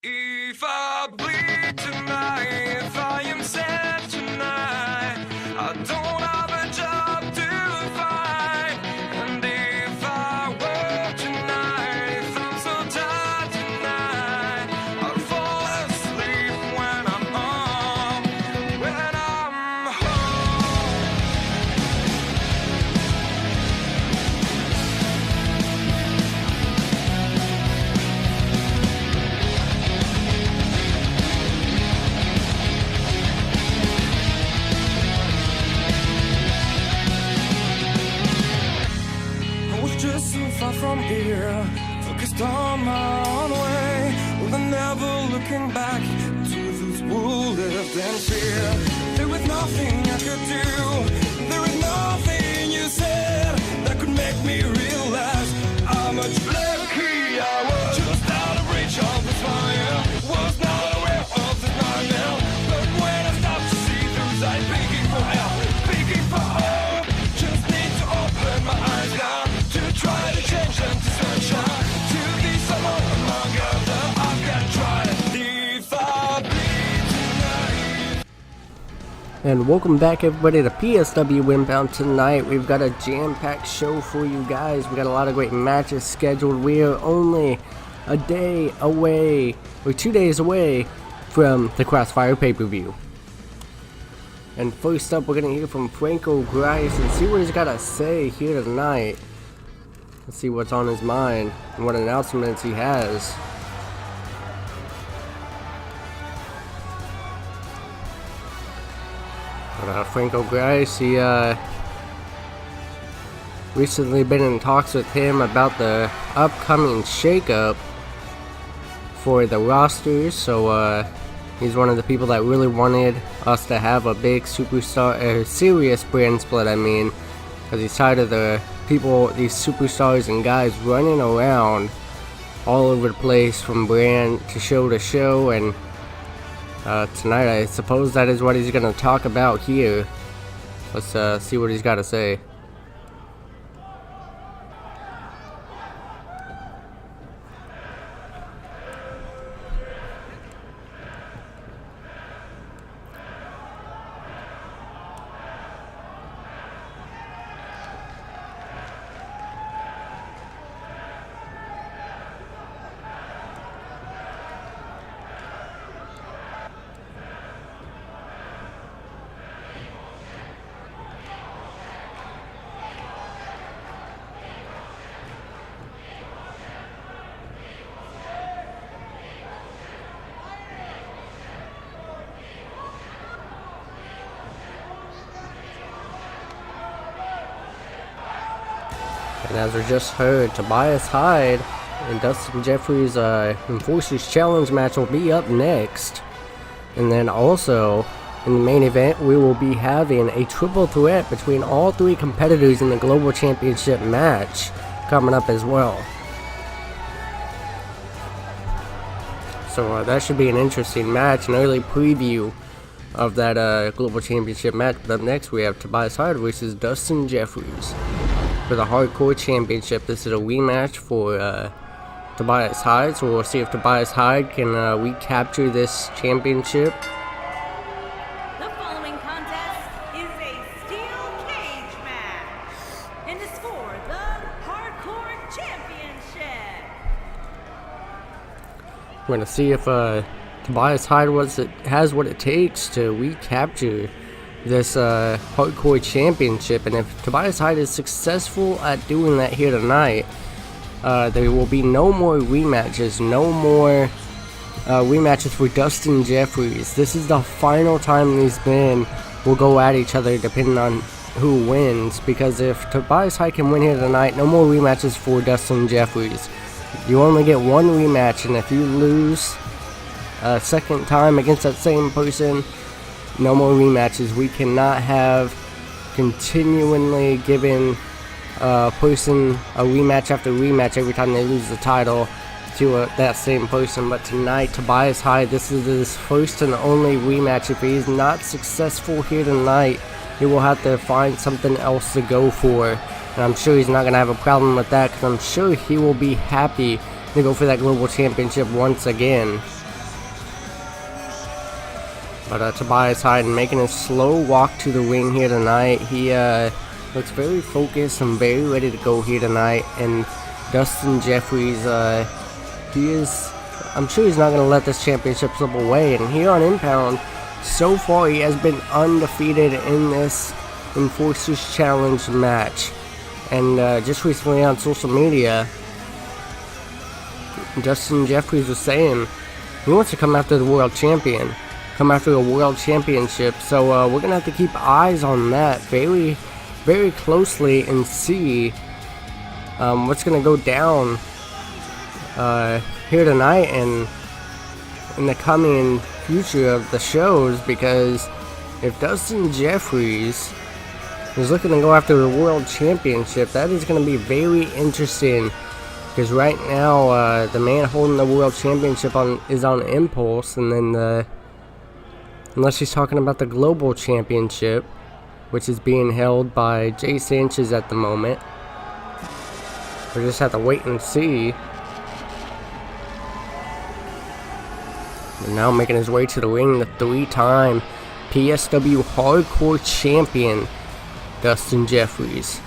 If I bleed tonight, if I am sad tonight, I don't have a job to find. And if I work tonight, if I'm so tired tonight, I'll fall asleep when I'm home, when I'm home. I was just so far from here, focused on my own way, with never looking back to those who lived in fear. There was nothing I could do, there was nothing you said that could make me realize how much lucky I was. Just out of reach of the fire, was not aware of the nightmare, but when I stopped to see those eyes begging for help, begging for hope, just need to open my eyes now to try to change them to sunshine, to be someone among others. I've got to try to if I bleed tonight. And welcome back everybody to PSW IMPOUND. Tonight we've got a jam-packed show for you guys. We got a lot of great matches scheduled. We are only a day away, or 2 days away from the Crossfire pay-per-view. And first up, we're going to hear from Franco Grice and see what he's got to say here tonight. Let's see what's on his mind and what announcements he has. Franco Grice, he recently been in talks with him about the upcoming shakeup for the rosters. So he's one of the people that really wanted us to have a big superstar, serious brand split. I mean, because he's tired of the people, these superstars and guys running around all over the place from brand to show, and tonight I suppose that is what he's going to talk about here. Let's see what he's got to say. And as we just heard, Tobias Hyde and Dustin Jeffries' Enforcers Challenge match will be up next. And then also, in the main event, we will be having a triple threat between all three competitors in the Global Championship match coming up as well. So that should be an interesting match, an early preview of that Global Championship match. But up next, we have Tobias Hyde versus Dustin Jeffries for the Hardcore Championship. This is a rematch for Tobias Hyde, so we'll see if Tobias Hyde can recapture this championship. The following contest is a steel cage match, and is for the Hardcore Championship. We're going to see if Tobias Hyde has what it takes to recapture this Hardcore Championship. And if Tobias Hyde is successful at doing that here tonight, there will be no more rematches, rematches for Dustin Jeffries. This is the final time these men will go at each other depending on who wins, because if Tobias Hyde can win here tonight, no more rematches for Dustin Jeffries. You only get one rematch, and if you lose a second time against that same person, no more rematches. We cannot have continually giving a person a rematch after rematch every time they lose the title to that same person. But tonight, Tobias Hyde, this is his first and only rematch. If he's not successful here tonight, he will have to find something else to go for. And I'm sure he's not going to have a problem with that, because I'm sure he will be happy to go for that Global Championship once again. But Tobias Hyde making a slow walk to the ring here tonight. He looks very focused and very ready to go here tonight. And Dustin Jeffries, I'm sure he's not going to let this championship slip away. And here on Impound, so far he has been undefeated in this Enforcers Challenge match. And just recently on social media, Dustin Jeffries was saying he wants to come after the world champion, come after a world championship. So we're gonna have to keep eyes on that very, very closely and see what's gonna go down here tonight and in the coming future of the shows. Because if Dustin Jeffries is looking to go after the world championship, that is going to be very interesting. Because right now, the man holding the world championship is on Impulse, and then unless he's talking about the global championship, which is being held by Jay Sanchez at the moment. We'll just have to wait and see. And now making his way to the ring, the 3-time PSW Hardcore Champion, Dustin Jeffries.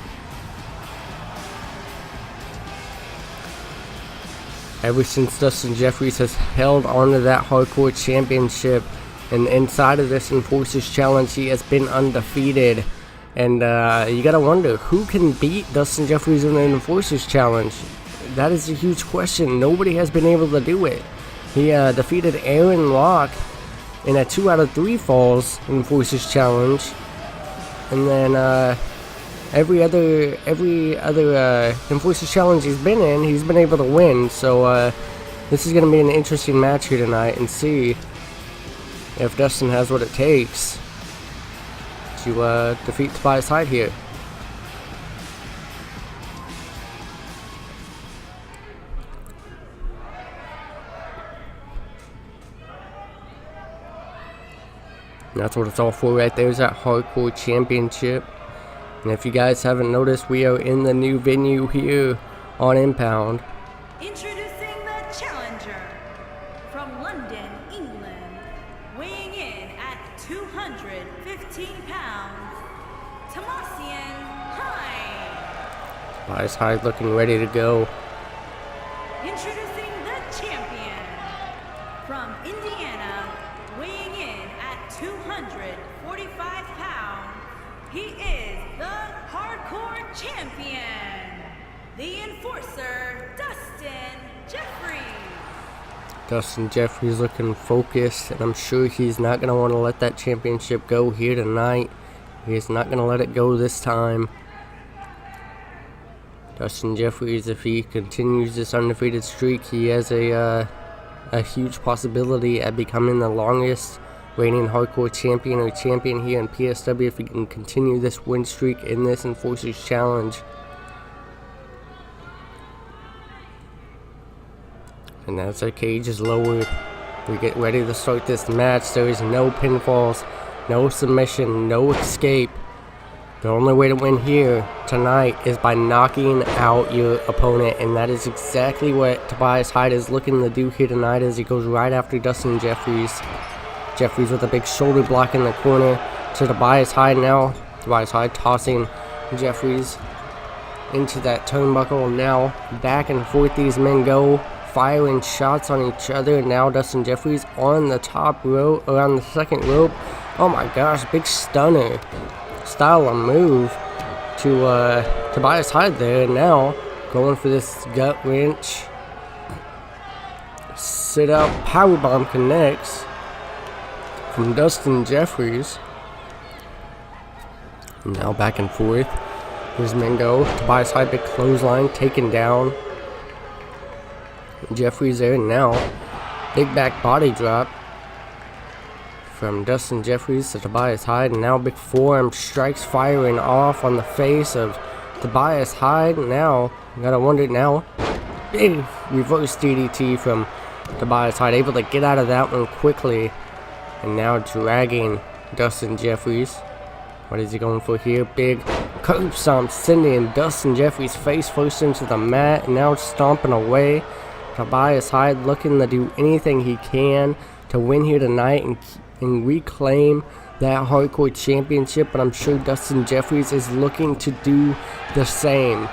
Ever since Dustin Jeffries has held onto that Hardcore Championship, and inside of this Enforcers Challenge, he has been undefeated. And you gotta wonder, who can beat Dustin Jeffries in the Enforcers Challenge? That is a huge question. Nobody has been able to do it. He defeated Aaron Locke in a 2 out of 3 falls Enforcers Challenge. And then every other Enforcers Challenge he's been in, he's been able to win. So this is going to be an interesting match here tonight, and see if Dustin has what it takes to defeat Tobias Hyde here. And that's what it's all for right there, is that Hardcore Championship. And if you guys haven't noticed, we are in the new venue here on Impound. Introducing the challenger from London, England, weighing in at 215 pounds, Tomasian Hyde. Tobias Hyde looking ready to go. Introducing the champion from Indiana, weighing in at 245 pounds, he is the Hardcore Champion, the Enforcer, Dustin Jeffries. Dustin Jeffries looking focused, and I'm sure he's not going to want to let that championship go here tonight. He's not going to let it go this time. Dustin Jeffries, if he continues this undefeated streak, he has a huge possibility at becoming the longest reigning Hardcore Champion or champion here in PSW if he can continue this win streak in this Enforcers Challenge. And as our cage is lowered, we get ready to start this match. There is no pinfalls, no submission, no escape. The only way to win here tonight is by knocking out your opponent, and that is exactly what Tobias Hyde is looking to do here tonight as he goes right after Dustin Jeffries. Jeffries with a big shoulder block in the corner to Tobias Hyde now. Tobias Hyde tossing Jeffries into that turnbuckle. Now back and forth these men go, firing shots on each other. Now Dustin Jeffries on the top rope, around the second rope. Oh my gosh, big stunner style of move to Tobias Hyde there. Now going for this gut wrench. Sit out powerbomb connects from Dustin Jeffries. Now back and forth. Here's Mingo. Tobias Hyde, big clothesline, taken down. Jeffries there now. Big back body drop from Dustin Jeffries to Tobias Hyde. And now big forearm strikes firing off on the face of Tobias Hyde. Now, you gotta wonder now. Big reverse DDT from Tobias Hyde. Able to get out of that one quickly. And now dragging Dustin Jeffries. What is he going for here? Big curb stomp, sending Dustin Jeffries face first into the mat. And now stomping away. Tobias Hyde looking to do anything he can to win here tonight and reclaim that Hardcore Championship, but I'm sure Dustin Jeffries is looking to do the same.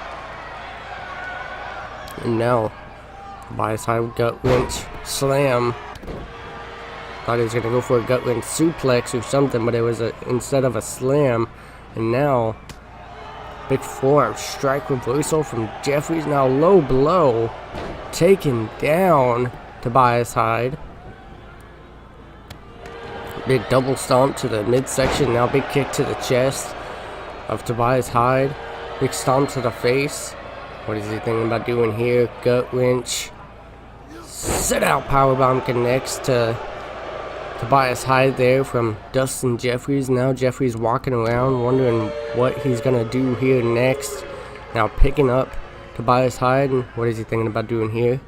And now, Tobias Hyde gut wrench slam. Thought he was going to go for a gut wrench suplex or something, but it was instead of a slam. And now, big forearm strike reversal from Jeffries. Now low blow, taking down Tobias Hyde. Big double stomp to the midsection. Now big kick to the chest of Tobias Hyde. Big stomp to the face. What is he thinking about doing here? Gut wrench. Sit out powerbomb connects to Tobias Hyde there from Dustin Jeffries. Now Jeffries walking around wondering what he's going to do here next. Now picking up Tobias Hyde. And what is he thinking about doing here?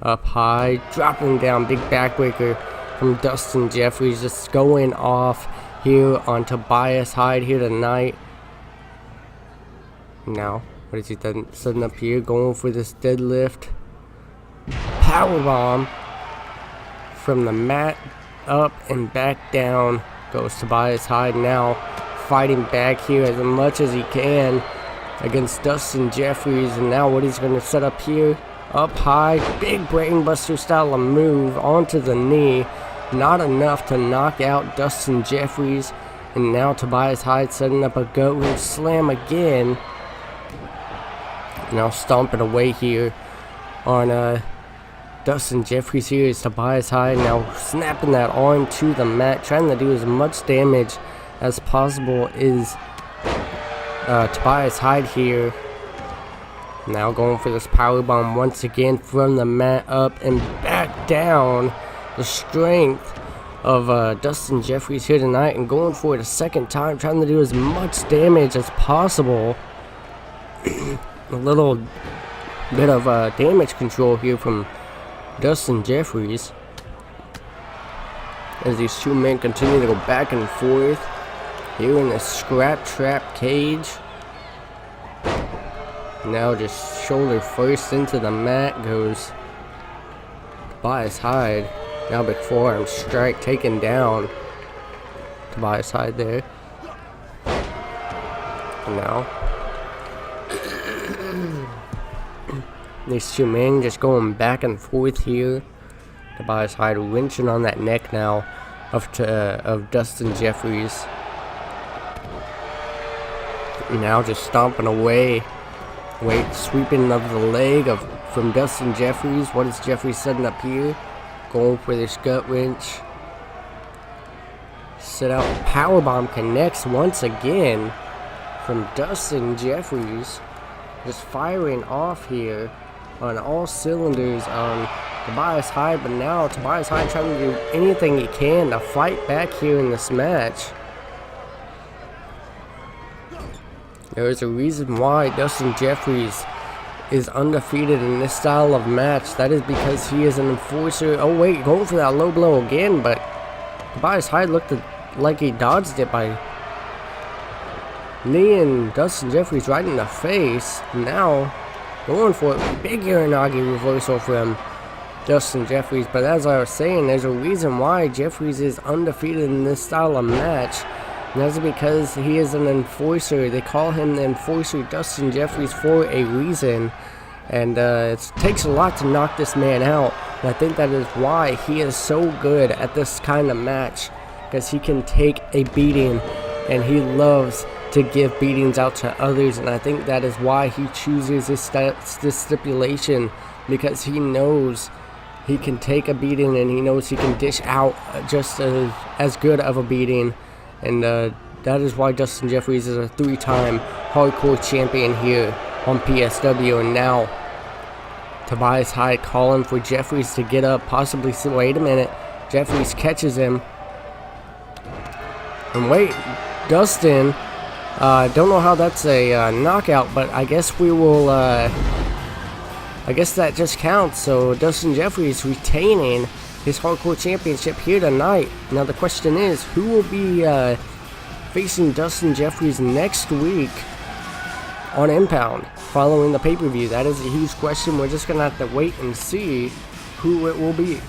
Up high. Dropping down. Big backbreaker from Dustin Jeffries. Just going off here on Tobias Hyde here tonight. Now, what is he setting up here? Going for this deadlift. Powerbomb from the mat. Up and back down goes Tobias Hyde. Now fighting back here as much as he can against Dustin Jeffries. And now what he's going to set up here, up high, big brainbuster style of move onto the knee. Not enough to knock out Dustin Jeffries. And now Tobias Hyde setting up a gut wrench slam again. Now stomping away here on Dustin Jeffries. Here is Tobias Hyde now snapping that arm to the mat, trying to do as much damage as possible is Tobias Hyde here. Now going for this powerbomb once again from the mat, up and back down. The strength of Dustin Jeffries here tonight, and going for it a second time, trying to do as much damage as possible. A little bit of damage control here from Dustin Jeffries as these two men continue to go back and forth here in the scrap trap cage. Now just shoulder first into the mat goes Tobias Hyde. Now big forearm strike taken down Tobias Hyde there. And now these two men just going back and forth here. Tobias Hyde wrenching on that neck now of Dustin Jeffries. Now just stomping away. Sweeping of the leg from Dustin Jeffries. What is Jeffries setting up here? Going for this gut wrench. Set out powerbomb connects once again from Dustin Jeffries. Just firing off here on all cylinders on Tobias Hyde, but now Tobias Hyde trying to do anything he can to fight back here in this match. There is a reason why Dustin Jeffries is undefeated in this style of match. That is because he is an enforcer. Oh wait, going for that low blow again, but Tobias Hyde looked like he dodged it by kneeing Dustin Jeffries right in the face. Now going for it, big Uranagi reversal from Dustin Jeffries. But as I was saying, there's a reason why Jeffries is undefeated in this style of match. And that's because he is an enforcer. They call him the enforcer Dustin Jeffries for a reason. And it takes a lot to knock this man out. And I think that is why he is so good at this kind of match. Because he can take a beating, and he loves to give beatings out to others. And I think that is why he chooses this stipulation. Because he knows he can take a beating, and he knows he can dish out just as good of a beating. And that is why Dustin Jeffries is a 3-time hardcore champion here on PSW. And now Tobias Hyde calling for Jeffries to get up, possibly. Wait a minute. Jeffries catches him. And wait, Dustin, don't know how that's a knockout, but I guess we will, I guess that just counts. So Dustin Jeffries retaining his hardcore championship here tonight. Now the question is, who will be facing Dustin Jeffries next week on Impound following the pay-per-view? That is a huge question. We're just going to have to wait and see who it will be.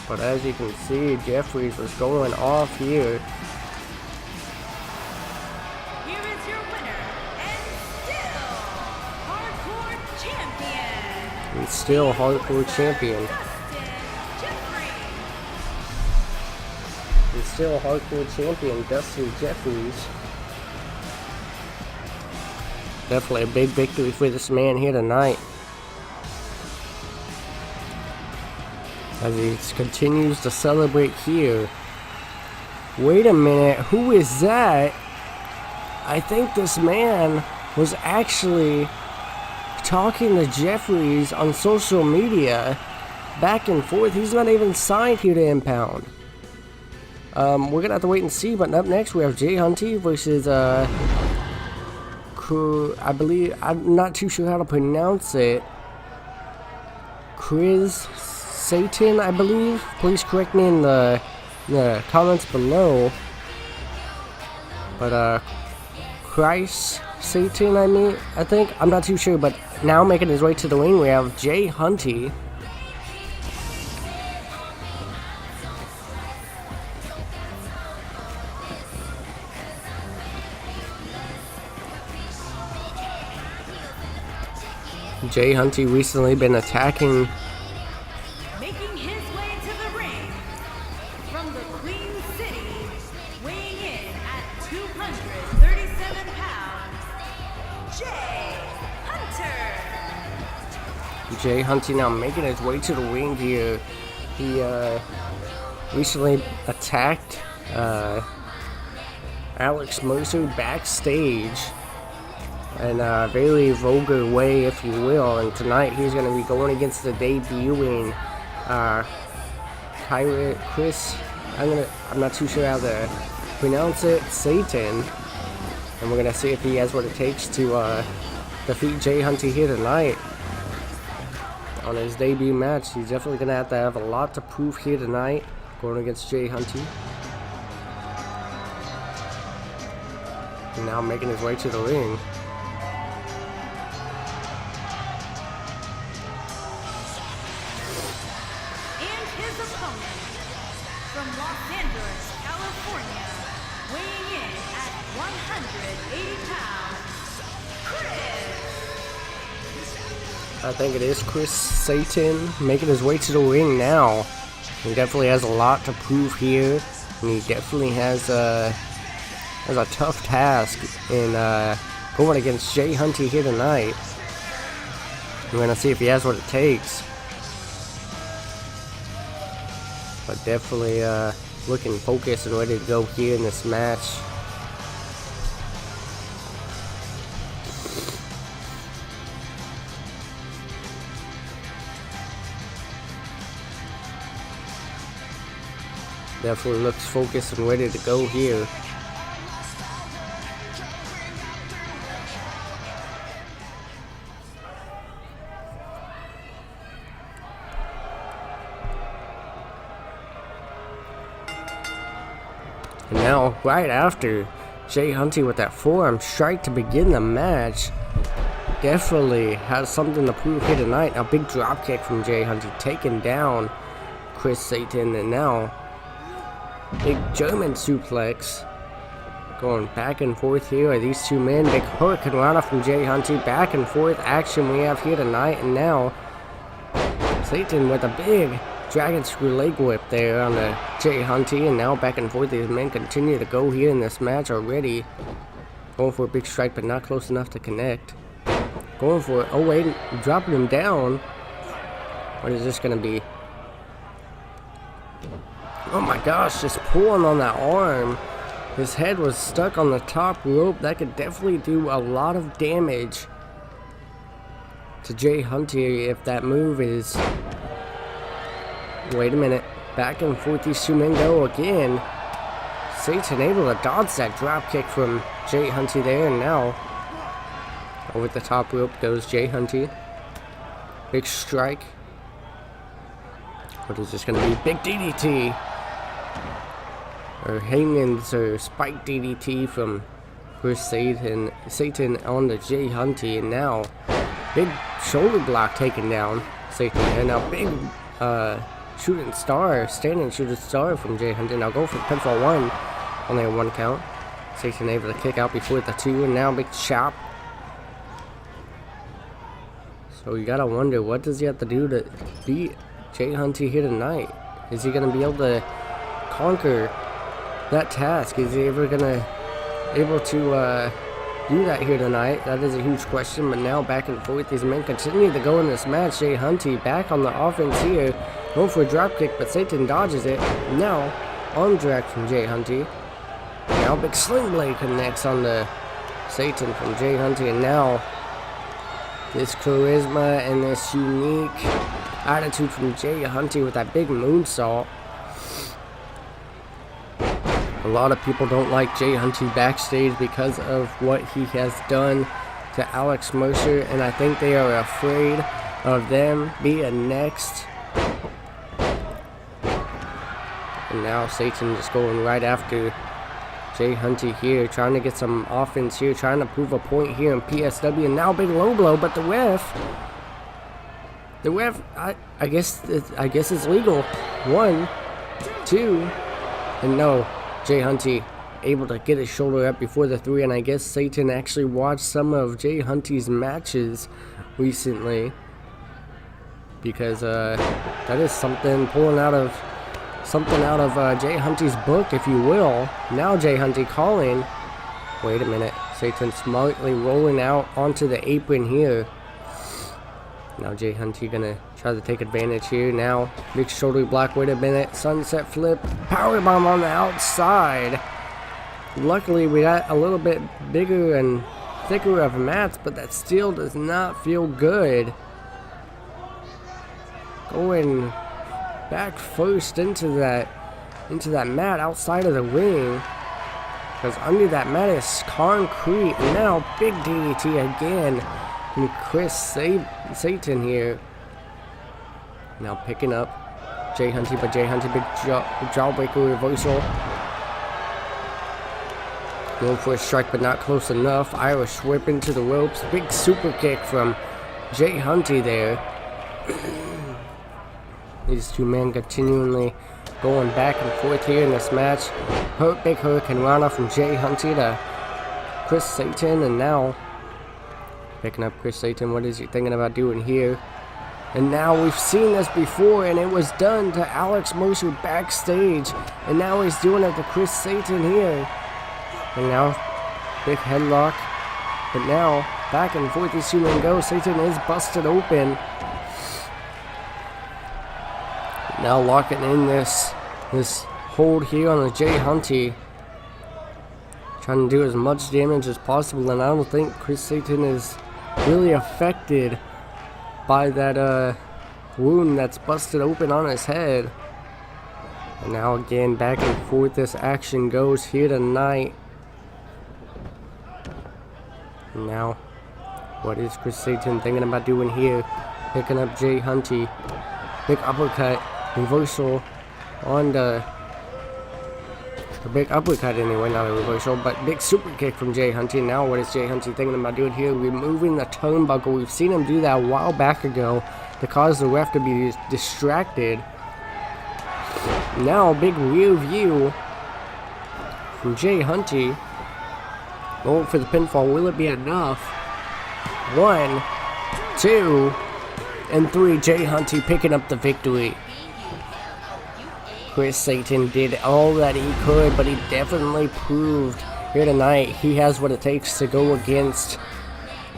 But as you can see, Jeffries was going off here. Here is your winner, and still hardcore champion. And still hardcore champion, Dustin Jeffries. Definitely a big victory for this man here tonight, as he continues to celebrate here. Wait a minute, who is that? I think this man was actually talking to Jeffries on social media back and forth. He's not even signed here to Impound. We're gonna have to wait and see, but up next we have Jay Hunty versus I believe, I'm not too sure how to pronounce it, Chris Satan, I believe. Please correct me in the comments below. But Christ Satan, I think, I'm not too sure. But now making his way to the ring, we have Jay Hunty. Jay Hunty recently been attacking. Making his way to the ring from the Queen City, weighing in at 237 pounds, Jay Hunter. Jay Hunty now making his way to the ring here. He recently attacked Alex Mercer backstage in a very vulgar way, if you will, and tonight he's going to be going against the debuting Chris, I'm not too sure how to pronounce it, Satan, and we're going to see if he has what it takes to defeat Jay Hunty here tonight on his debut match. He's definitely going to have a lot to prove here tonight, going against Jay Hunty. And now making his way to the ring. From Los Angeles, California, weighing in at 180 pounds, Chris. I think it is Chris Satan making his way to the ring now. He definitely has a lot to prove here, and he definitely has a tough task in going against Jay Hunty here tonight. We're gonna see if he has what it takes. But definitely looking focused and ready to go here in this match. Definitely looks focused and ready to go here. And now, right after Jay Hunty with that forearm strike to begin the match, definitely has something to prove here tonight. A big drop kick from Jay Hunty, taking down Chris Satan, and now big German suplex going back and forth here are these two men. Big hurricane rana from Jay Hunty, back and forth action we have here tonight, and now Satan with a big dragon screw leg whip there on the Jay Hunty, and now back and forth these men continue to go here in this match already. Going for a big strike but not close enough to connect. Going for it, oh wait, dropping him down. What is this gonna be? Oh my gosh, just pulling on that arm. His head was stuck on the top rope. That could definitely do a lot of damage to Jay Hunty if that move is... Wait a minute. Back and forth these two men go again. Satan able to dodge that drop kick from Jay Hunty there, and now over the top rope goes Jay Hunty. Big strike. What is this going to be? Big DDT. or hangings or spike DDT from Chris Satan on the Jay Hunty, and now big shoulder block taken down Satan, and now big standing shooting star from Jay Hunty. Now go for pinfall 1, only a 1 count. Satan able to kick out before the 2, and now big chop. So you gotta wonder, what does he have to do to beat Jay Hunty here tonight? Is he gonna be able to conquer that task? Is he ever able to do that here tonight? That is a huge question. But now back and forth, these men continue to go in this match. Jay Hunty back on the offense here, going for a drop kick, but Satan dodges it. Now arm drag from Jay Hunty. Now big sling blade connects on the Satan from Jay Hunty, and now this charisma and this unique attitude from Jay Hunty with that big moonsault. A lot of people don't like Jay Hunty backstage because of what he has done to Alex Mercer, and I think they are afraid of them being next. And now Satan just going right after Jay Hunty here, trying to get some offense here, trying to prove a point here in PSW, and now big low blow, but the ref, I guess it's legal. 1, 2, and no, Jay Hunty able to get his shoulder up before the 3, and I guess Satan actually watched some of Jay Hunty's matches recently, because that is something pulling out of Jay Hunty's book, if you will. Now Jay Hunty calling. Wait a minute. Satan smartly rolling out onto the apron here. Now Jay Hunty gonna try to take advantage here. Now big shoulder block. Wait a minute. Sunset flip. Powerbomb on the outside. Luckily we got a little bit bigger and thicker of mats, but that still does not feel good. Going back first into that mat outside of the ring, because under that mat is concrete. And now big DDT again from Chris Satan here. Now picking up Jay Hunty, but Jay Hunty big jawbreaker reversal. Going for a strike, but not close enough. Irish whip into the ropes. Big super kick from Jay Hunty there. These two men continually going back and forth here in this match. Big Hurricane Rana from Jay Hunty to Chris Satan, and now picking up Chris Satan. What is he thinking about doing here? And now we've seen this before, and it was done to Alex Mercer backstage, and now he's doing it to Chris Satan here. And now big headlock, but now back and forth these two men go. Satan is busted open. Now locking in this hold here on the Jay Hunty, trying to do as much damage as possible, and I don't think Chris Satan is really affected by that wound that's busted open on his head. And now again back and forth this action goes here tonight. And now what is Chris Satan thinking about doing here? Picking up Jay Hunty, big uppercut. Reversal on the big uppercut anyway, not a reversal, but big super kick from Jay Hunty. Now what is Jay Hunty thinking about doing here? Removing the turnbuckle. We've seen him do that a while back ago to cause the ref to be distracted. Now big rear view from Jay Hunty. Going for the pinfall. Will it be enough? 1, 2, and 3. Jay Hunty picking up the victory. Chris Satan did all that he could, but he definitely proved here tonight he has what it takes to go against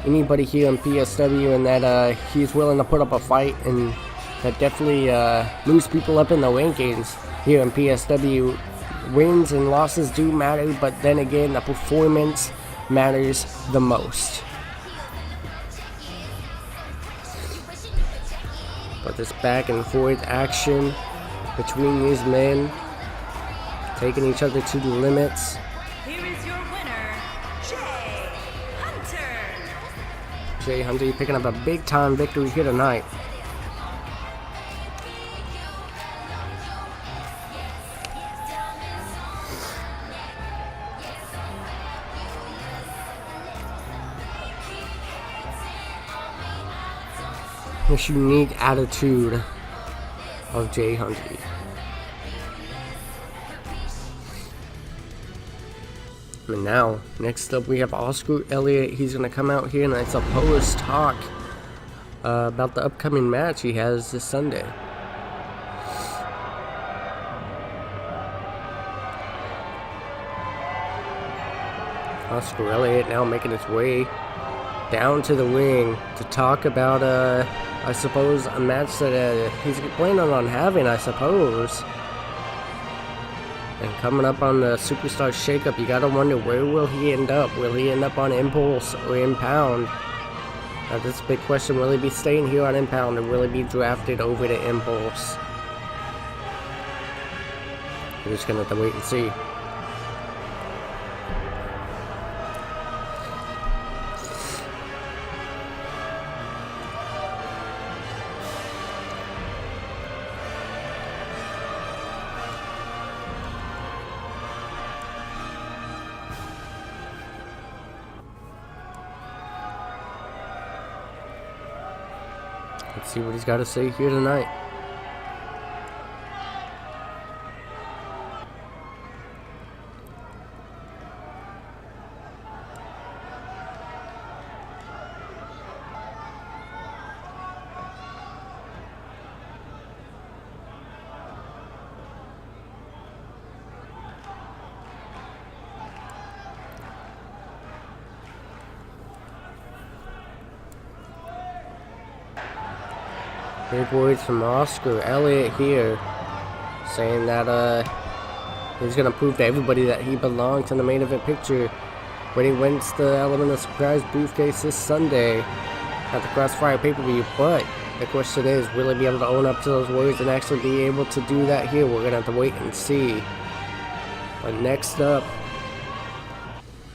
anybody here in PSW, and that he's willing to put up a fight, and that definitely moves people up in the rankings here in PSW. Wins and losses do matter, but then again, the performance matters the most. But this back and forth action between these men, taking each other to the limits. Here is your winner, Jay Hunter. Jay Hunty picking up a big time victory here tonight. this unique attitude of Jay Hunty. And now, next up we have Oscar Elliott. He's going to come out here and I suppose talk about the upcoming match he has this Sunday. Oscar Elliott now making his way down to the ring to talk about, I suppose, a match that he's planning on having, I suppose. And coming up on the Superstar Shakeup, you gotta wonder, where will he end up? Will he end up on Impulse or Impound? Now, this is a big question. Will he be staying here on Impound, or will he be drafted over to Impulse? We're just gonna have to wait and see. Let's see what he's got to say here tonight. Big words from Oscar Elliott here, saying that he's gonna prove to everybody that he belongs in the main event picture when he wins the Element of Surprise briefcase this Sunday at the Crossfire pay-per-view. But the question is, will he be able to own up to those words and actually be able to do that here? We're gonna have to wait and see. But next up,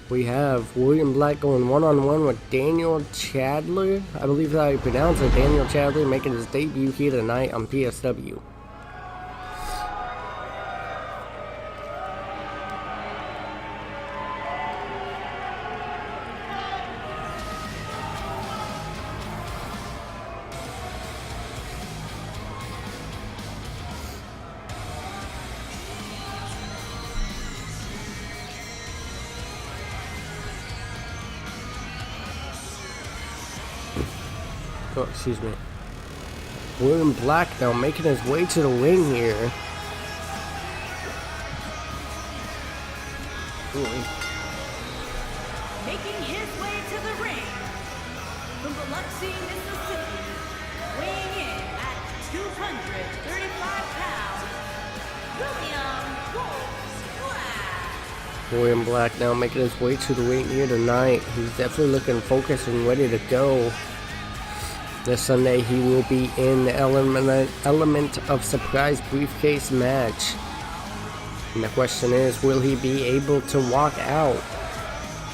we have William Black going one-on-one with Daniel Chandler. I believe that's how you pronounce it. Daniel Chandler making his debut here tonight on PSW. Oh, excuse me. William Black now making his way to the ring here. Making his way to the ring from Biloxi, Mississippi, weighing in at 235 pounds, William Black now making his way to the ring here tonight. He's definitely looking focused and ready to go. This Sunday, he will be in the Element of Surprise briefcase match. And the question is, will he be able to walk out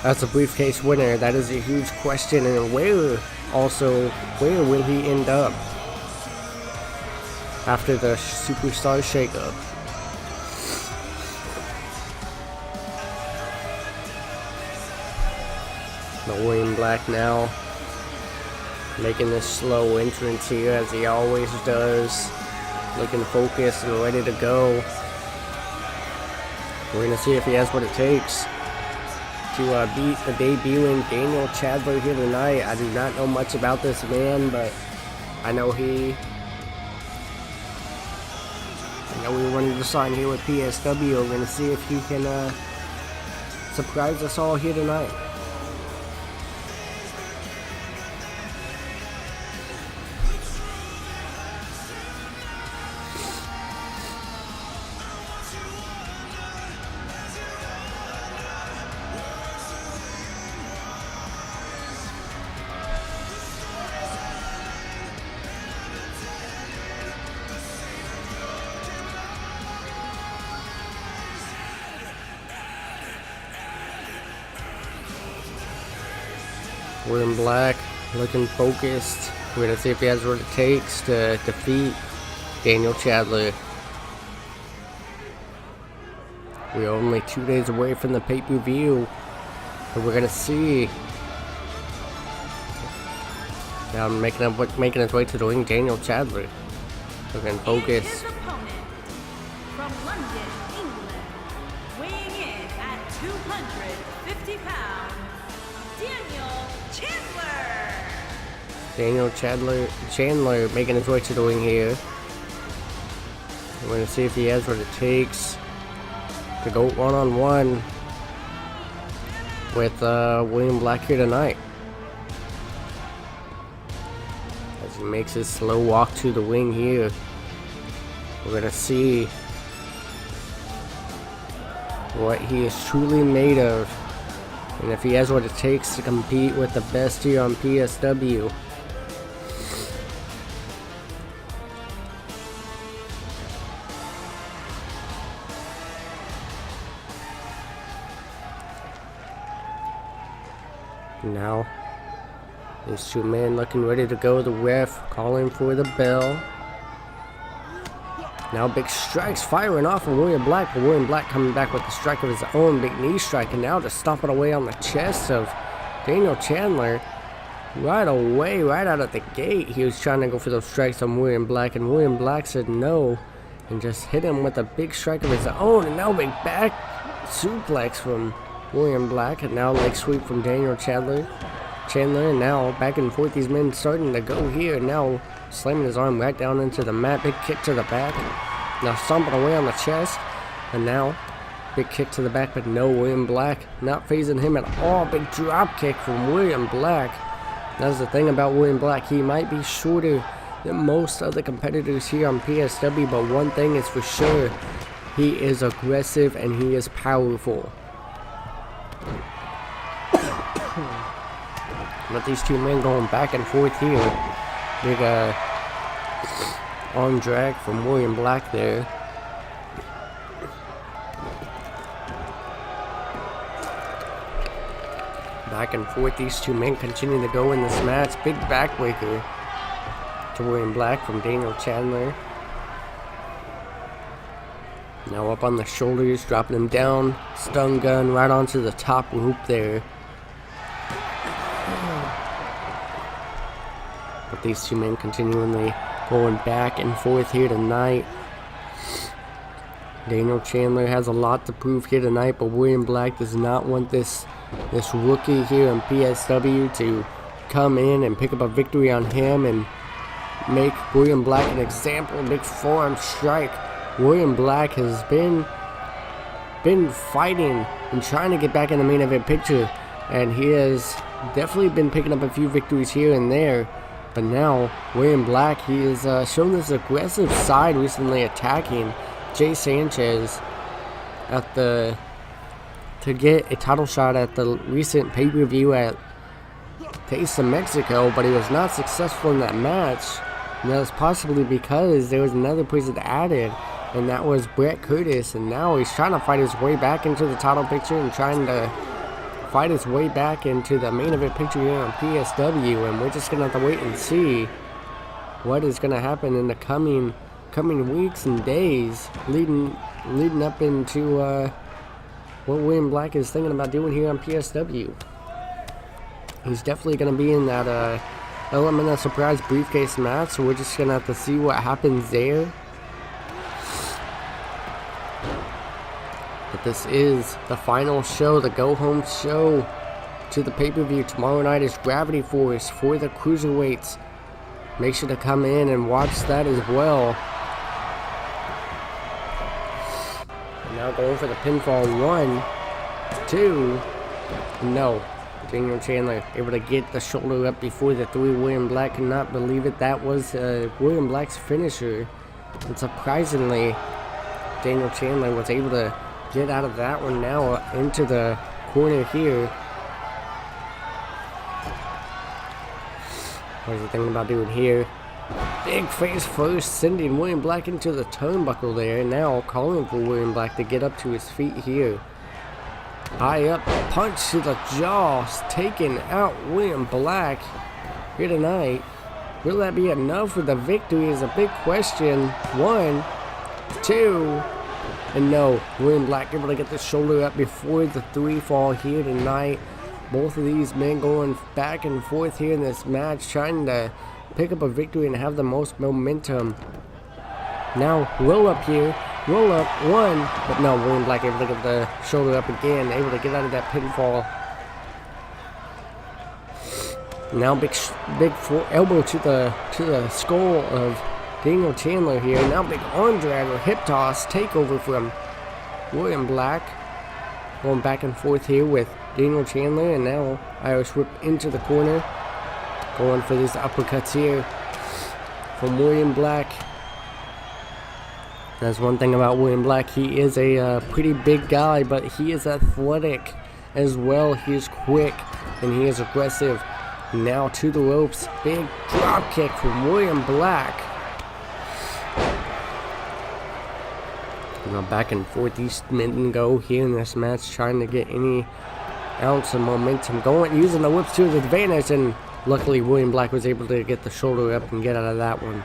as a briefcase winner? That is a huge question. And where will he end up after the Superstar Shakeup? But William Black now making this slow entrance here, as he always does, looking focused and ready to go. We're going to see if he has what it takes to beat the debuting Daniel Chandler here tonight. I do not know much about this man, but I know he wanted to sign here with PSW. We're going to see if he can surprise us all here tonight. We're in black, looking focused. We're going to see if he has what it takes to defeat Daniel Chandler. We're only 2 days away from the pay-per-view, and we're going to see Now making his way to the ring, Daniel Chandler. Looking And focused. his opponent from London, England, weighing in at 250 pounds, Daniel Chandler. Chandler making his way to the ring here. We're going to see if he has what it takes to go one-on-one with William Black here tonight. As he makes his slow walk to the ring here, we're going to see what he is truly made of, and if he has what it takes to compete with the best here on PSW. Now, these two men looking ready to go. The ref calling for the bell. Now big strikes firing off of William Black, but William Black coming back with the strike of his own, big knee strike, and now just stomping away on the chest of Daniel Chandler. Right away, right out of the gate, he was trying to go for those strikes on William Black, and William Black said no, and just hit him with a big strike of his own, and now big back suplex from William Black, and now leg sweep from Daniel Chandler, and now back and forth, these men starting to go here, and now slamming his arm right down into the mat, big kick to the back, now stomping away on the chest, and now big kick to the back, but no, William Black not phasing him at all. Big drop kick from William Black. That's the thing about William Black, he might be shorter than most other competitors here on PSW, but one thing is for sure, he is aggressive and he is powerful. But these two men going back and forth here. Big arm drag from William Black there. Back and forth, these two men continue to go in this match. Big backbreaker to William Black from Daniel Chandler. Now up on the shoulders, dropping him down. Stun gun right onto the top rope there. But these two men continually going back and forth here tonight. Daniel Chandler has a lot to prove here tonight, but William Black does not want this rookie here in PSW to come in and pick up a victory on him and make William Black an example. Big forearm strike. William Black has been fighting and trying to get back in the main event picture, and he has definitely been picking up a few victories here and there. But now, William Black, he has shown this aggressive side recently, attacking Jay Sanchez to get a title shot at the recent pay-per-view at Taste of Mexico, but he was not successful in that match. And that was possibly because there was another person added, and that was Brett Curtis, and now he's trying to fight his way back into the title picture and trying to fight his way back into the main event picture here on PSW, and we're just gonna have to wait and see what is gonna happen in the coming weeks and days leading up into what William Black is thinking about doing here on PSW. He's definitely gonna be in that element of surprise briefcase match, so we're just gonna have to see what happens there. But this is the final show, the go-home show to the pay-per-view. Tomorrow night is Gravity Force for the Cruiserweights. Make sure to come in and watch that as well. And now going for the pinfall. 1, 2, no. Daniel Chandler able to get the shoulder up before the 3. William Black could not believe it. That was William Black's finisher. And surprisingly, Daniel Chandler was able to get out of that one now into the corner here. What's the thing about doing here? Big face first, sending William Black into the turnbuckle there. Now calling for William Black to get up to his feet here. High up punch to the jaw, taking out William Black here tonight. Will that be enough for the victory is a big question. 1, 2, and no, William Black able to get the shoulder up before the 3 fall here tonight. Both of these men going back and forth here in this match, trying to pick up a victory and have the most momentum. Now, roll up here. Roll up, one. But no, William Black able to get the shoulder up again. Able to get out of that pinfall. Now, big elbow to the skull of Daniel Chandler here. Now, big arm drag or hip toss takeover from William Black. Going back and forth here with Daniel Chandler, and now Irish whip into the corner. Going for these uppercuts here from William Black. That's one thing about William Black. He is a pretty big guy, but he is athletic as well. He is quick and he is aggressive. Now to the ropes. Big drop kick from William Black. Now back and forth these men go here in this match, trying to get any ounce of momentum going, using the whips to his advantage, and luckily William Black was able to get the shoulder up and get out of that one.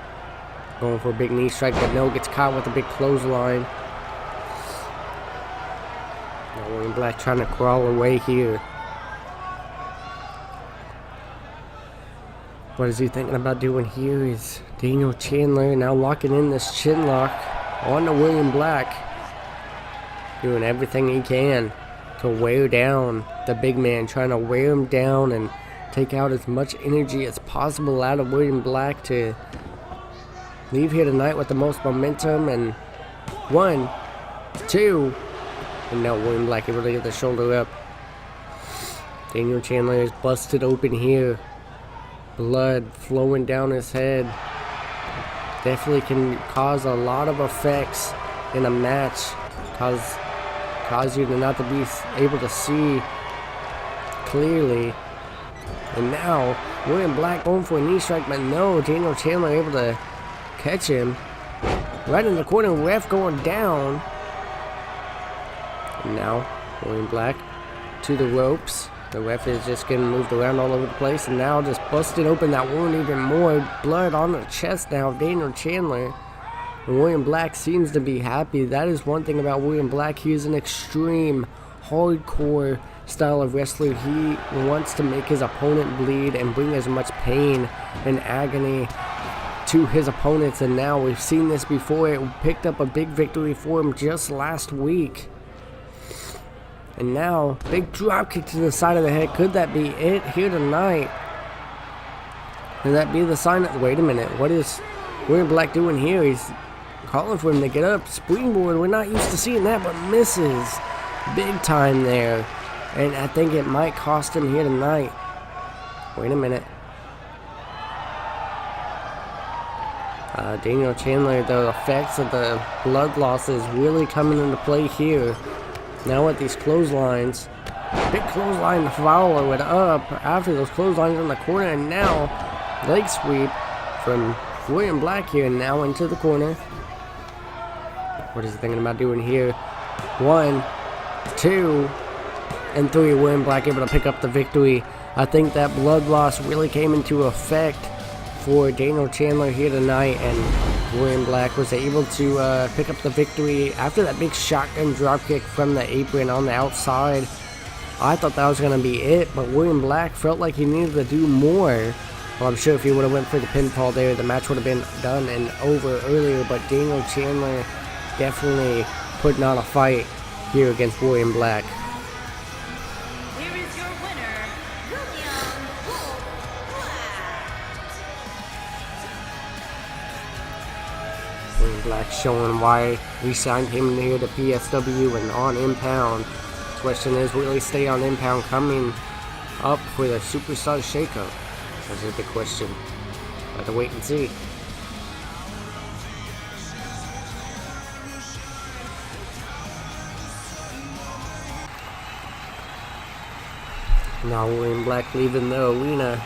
Going for a big knee strike, but no, gets caught with a big clothesline. Now William Black trying to crawl away here. What is he thinking about doing here is Daniel Chandler now locking in this chin lock on to William Black. Doing everything he can to wear down the big man, trying to wear him down and take out as much energy as possible out of William Black to leave here tonight with the most momentum. And 1, 2, and now William Black able to get the shoulder up. Daniel Chandler is busted open here. Blood flowing down his head. Definitely can cause a lot of effects in a match. Cause you to not to be able to see clearly. And now William Black going for a knee strike, but no, Daniel Chandler able to catch him right in the corner. Ref going down. And now William Black to the ropes. The ref is just getting moved around all over the place, and now just busted open that wound even more. Blood on the chest now of Daniel Chandler. And William Black seems to be happy. That is one thing about William Black. He is an extreme, hardcore style of wrestler. He wants to make his opponent bleed and bring as much pain and agony to his opponents. And now we've seen this before. It picked up a big victory for him just last week. And now, big drop kick to the side of the head. Could that be it here tonight? Could that be the sign that... Wait a minute. What is William Black doing here? He's calling for him to get up. Springboard. We're not used to seeing that, but misses. Big time there. And I think it might cost him here tonight. Wait a minute. Daniel Chandler, the effects of the blood loss is really coming into play here. Now with these clotheslines, big clothesline follow it up after those clotheslines in the corner, and now leg sweep from William Black here, now into the corner. What is he thinking about doing here? 1, 2, and 3. William Black able to pick up the victory. I think that blood loss really came into effect for Daniel Chandler here tonight, and William Black was able to pick up the victory after that big shotgun dropkick from the apron on the outside. I thought that was going to be it, but William Black felt like he needed to do more. Well, I'm sure if he would have went for the pinfall there, the match would have been done and over earlier, but Daniel Chandler definitely putting on a fight here against William Black. Here is your winner, William Black. William Black showing why we signed him here to PSW and on Impound. Question is, will he stay on Impound coming up for the Superstar Shakeup? That's a big question. Have to wait and see. Now William Black leaving the arena.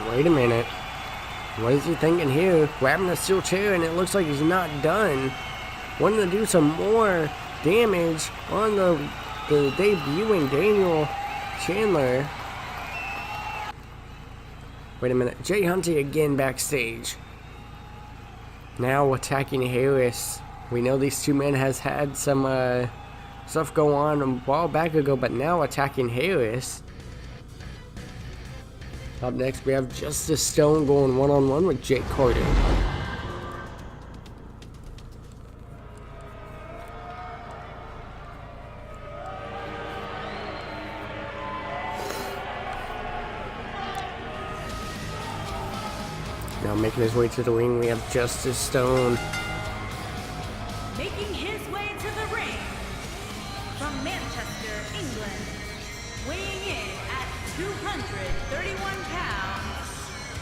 Wait a minute. What is he thinking here? Grabbing a steel chair, and it looks like he's not done. Wanting to do some more damage on the debuting Daniel Chandler. Wait a minute. Jay Hunty again backstage. Now attacking Harris. We know these two men has had some stuff go on a while back ago, but now attacking Harris. Up next, we have Justice Stone going one-on-one with Jake Carter. Now making his way to the ring, we have Justice Stone. Making his way to the ring from Manchester, England, weighing in at 231 pounds,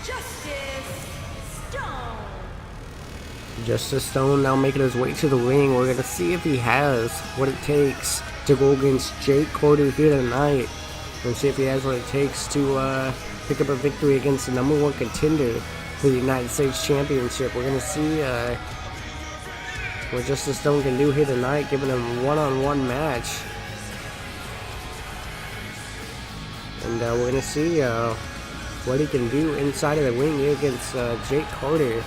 Justice Stone. Justice Stone now making his way to the ring. We're going to see if he has what it takes to go against Jake Carter here tonight. We'll see if he has what it takes to pick up a victory against the #1 contender for the United States Championship. We're going to see what Justice Stone can do here tonight, giving him a one-on-one match. And we're going to see what he can do inside of the ring here against Jake Carter.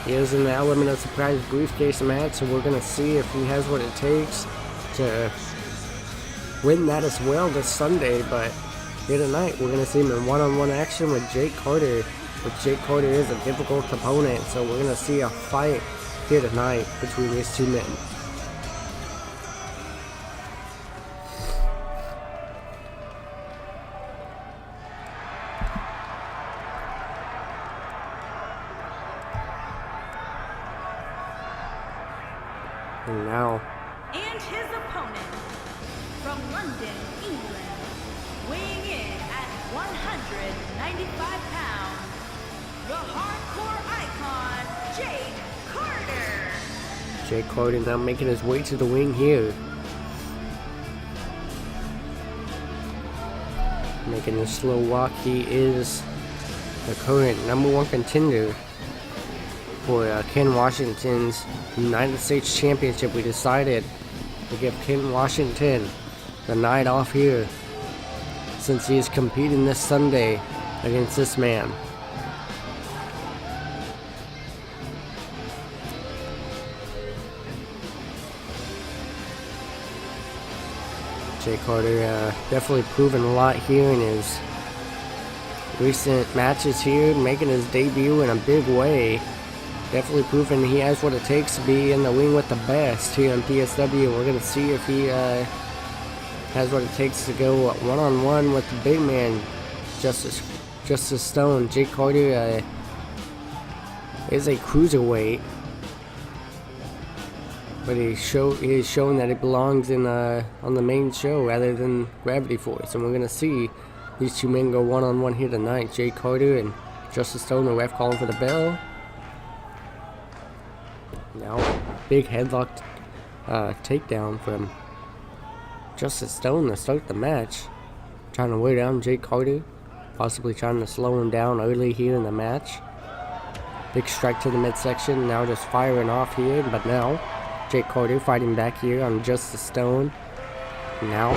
He is in the Element of Surprise briefcase match, so we're going to see if he has what it takes to win that as well this Sunday. But here tonight, we're going to see him in one-on-one action with Jake Carter. But Jake Carter is a difficult opponent, so we're going to see a fight here tonight between these two men. And now, And his opponent from London, England, weighing in at 195 pounds, the hardcore icon, Jake Carter. Jake Carter now making his way to the ring here. Making a slow walk. He is the current #1 contender for Ken Washington's United States Championship. We decided to give Ken Washington the night off here since he is competing this Sunday against this man. Jake Carter definitely proven a lot here in his recent matches here, making his debut in a big way. Definitely proving he has what it takes to be in the ring with the best here in PSW. We're going to see if he has what it takes to go one-on-one with the big man, Justice Stone. Jake Carter is a cruiserweight, but he's shown that he belongs in on the main show rather than Gravity Force. And we're going to see these two men go one-on-one here tonight. Jake Carter and Justice Stone, the ref calling for the bell. Now, big headlock takedown from Justice Stone to start the match. Trying to wear down Jake Carter. Possibly trying to slow him down early here in the match. Big strike to the midsection. Now just firing off here. But now, Jake Carter fighting back here on Justice Stone. Now,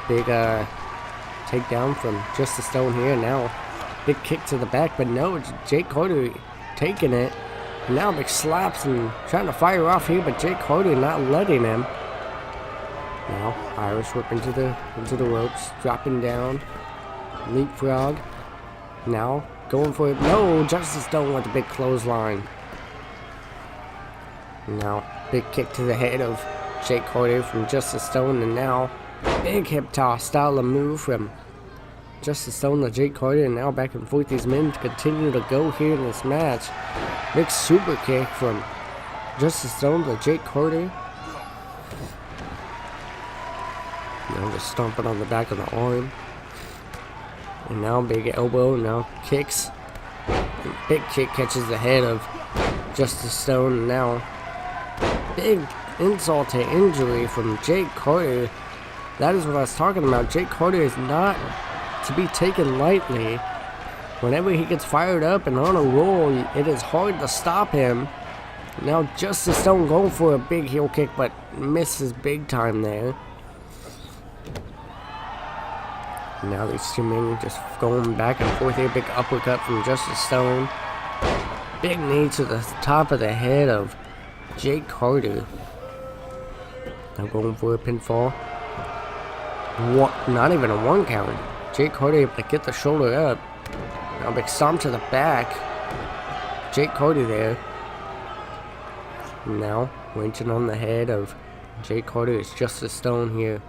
big takedown from Justice Stone here. Now, big kick to the back. But no, Jake Carter taking it. Now big slaps and trying to fire off here, but Jake Carter not letting him. Now Irish whip into the ropes, dropping down, leapfrog. Now going for it. No, Justice Stone with the big clothesline. Now big kick to the head of Jake Carter from Justice Stone, and now big hip toss style of move from Justice Stone to Jake Carter, and now back and forth. These men continue to go here in this match. Big super kick from Justice Stone to Jake Carter. Now just stomping on the back of the arm. And now big elbow, now kicks. And big kick catches the head of Justice Stone. And now big insult to injury from Jake Carter. That is what I was talking about. Jake Carter is not to be taken lightly. Whenever he gets fired up and on a roll, it is hard to stop him. Now Justice Stone going for a big heel kick, but misses big time there. Now these two men just going back and forth here. Big uppercut from Justice Stone. Big knee to the top of the head of Jake Carter. Now going for a pinfall. What? Not even a 1 count. Jake Carter able to get the shoulder up. Now big stomp to the back. Jake Carter there. Now wrenching on the head of Jake Carter is Justice Stone here.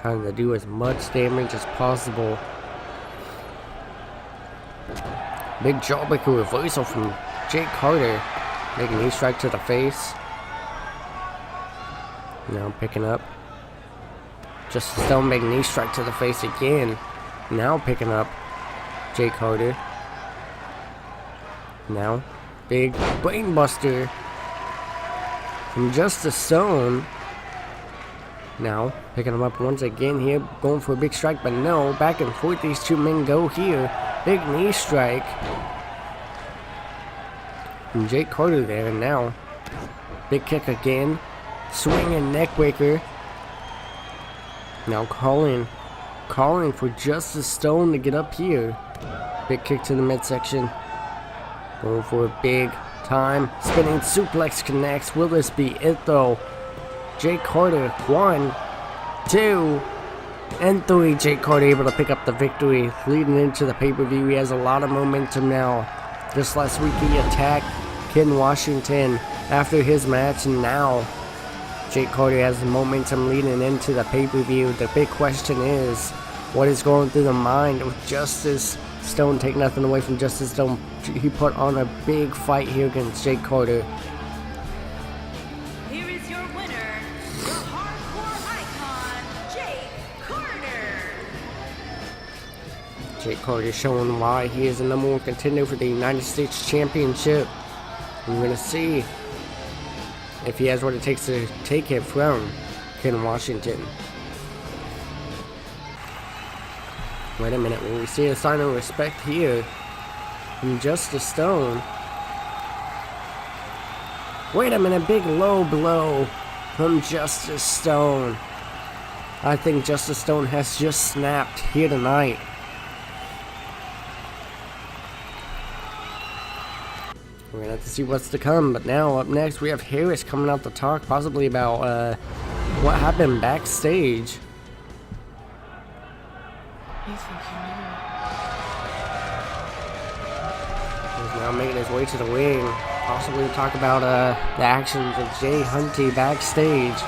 Trying to do as much damage as possible. Big jawbreaker reversal from Jake Carter. Making a knee strike to the face. Now picking up. Justice Stone making a knee strike to the face again. Now picking up Jake Carter. Now big brainbuster from Justice Stone. Now picking him up once again here, going for a big strike, but no, back and forth these two men go here. Big knee strike from Jake Carter there, and now big kick again, swinging neck breaker. Now calling for Justice Stone to get up here. Big kick to the midsection, going for a big time spinning suplex connects. Will this be it though? Jake Carter, 1, 2, and 3. Jake Carter able to pick up the victory, leading into the pay-per-view. He has a lot of momentum now. Just last week he attacked Ken Washington after his match, and now Jake Carter has momentum leading into the pay-per-view. The big question is, what is going through the mind of Justice Stone? Take nothing away from Justice Stone. He put on a big fight here against Jake Carter. Jake Carter showing why he is the #1 contender for the United States Championship. We're going to see if he has what it takes to take it from Ken Washington. Wait a minute, will we see a sign of respect here from Justice Stone? Wait a minute, big low blow from Justice Stone. I think Justice Stone has just snapped here tonight. We're gonna have to see what's to come, but now up next we have Harris coming out to talk possibly about what happened backstage. He's now making his way to the ring, possibly to talk about the actions of Jay Hunty backstage.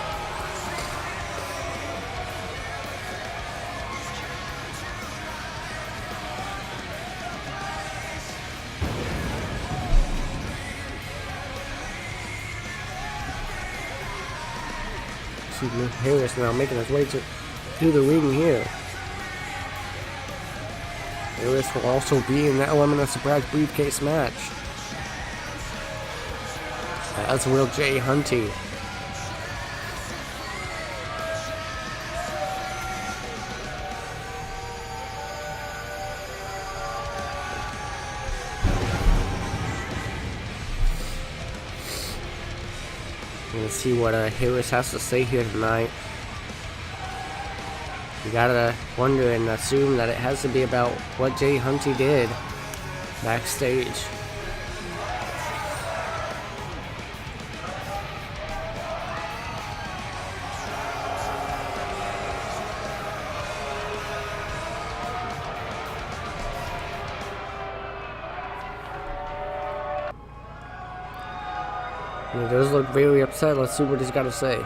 Harris now making his way to the ring here. Harris will also be in that Eliminate Surprise briefcase match, as will Jay Hunty. Let's see what Harris has to say here tonight. You gotta wonder and assume that it has to be about what Jay Hunty did backstage. He does look very upset. Let's see what he's got to say.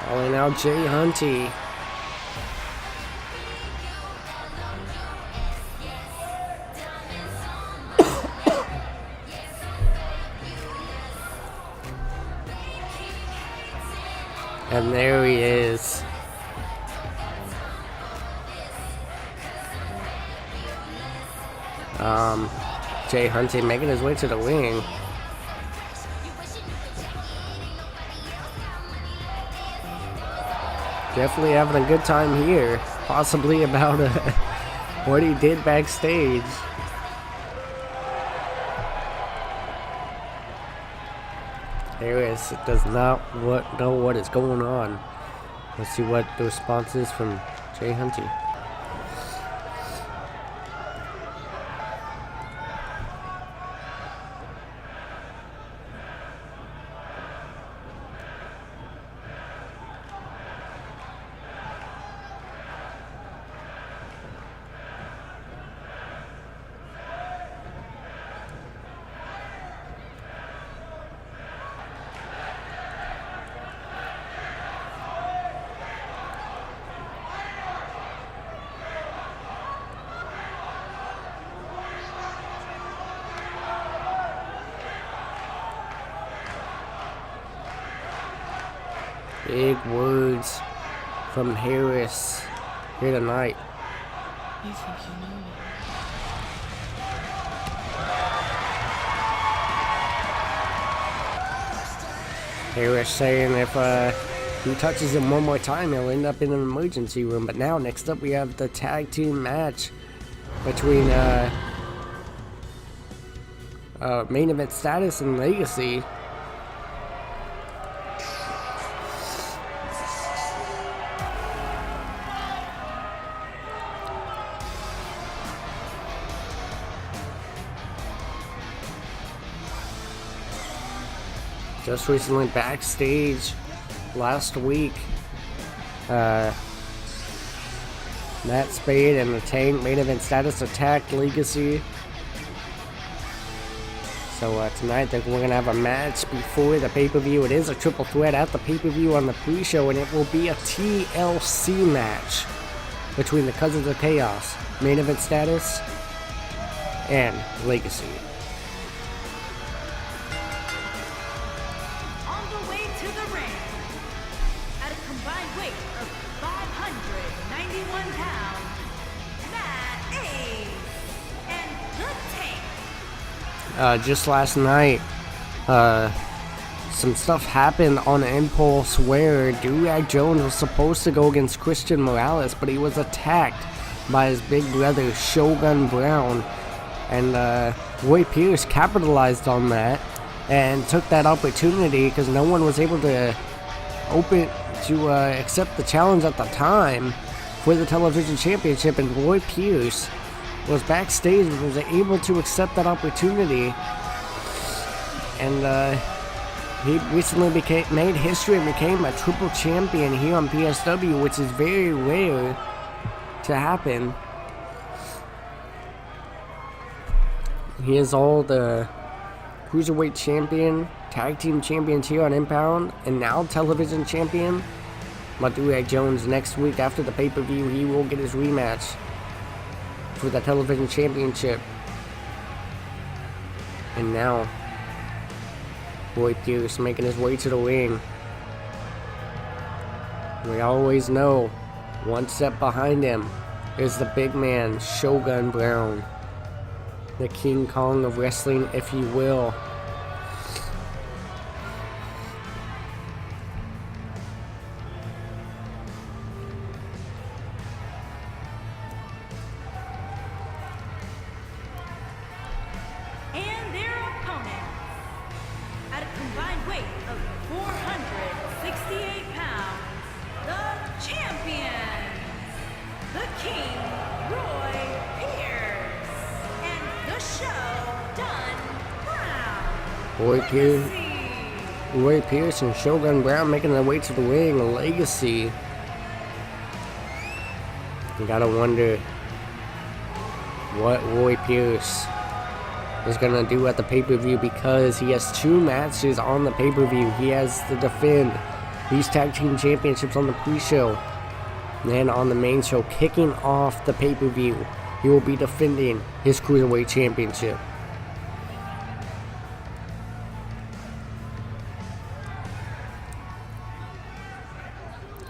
Calling out Jay Hunty. And there he is. Jay Hunty making his way to the ring. Definitely having a good time here. Possibly about what he did backstage. Harris does not know what is going on. Let's see what the response is from Jay Hunty. Big words from Harris here tonight. You think you know me? Harris saying if he touches him one more time, he'll end up in an emergency room. But now, next up, we have the tag team match between Main Event Status and Legacy. Just recently backstage last week, Matt Spade and the Tank Main Event Status attacked Legacy. So tonight we're going to have a match before the pay-per-view. It is a triple threat at the pay-per-view on the pre-show, and it will be a TLC match between the Cousins of Chaos, Main Event Status, and Legacy. Just last night, some stuff happened on Impulse where Durag Jones was supposed to go against Christian Morales, but he was attacked by his big brother Shogun Brown, and Roy Pierce capitalized on that and took that opportunity because no one was able to accept the challenge at the time for the television championship, and Roy Pierce was backstage and was able to accept that opportunity, and he recently made history and became a triple champion here on PSW, which is very rare to happen. He is all the cruiserweight champion, tag team champions here on Impound, and now television champion. But Durag Jones next week after the pay-per-view, he will get his rematch for the television championship. And now Roy Pierce making his way to the ring. We always know one step behind him is the big man Shogun Brown, the King Kong of wrestling, if you will. Roy Pierce and Shogun Brown making their way to the ring. Legacy. You gotta wonder what Roy Pierce is gonna do at the pay-per-view, because he has two matches on the pay-per-view. He has to defend these tag team championships on the pre-show, and then on the main show, kicking off the pay-per-view, he will be defending his cruiserweight championship.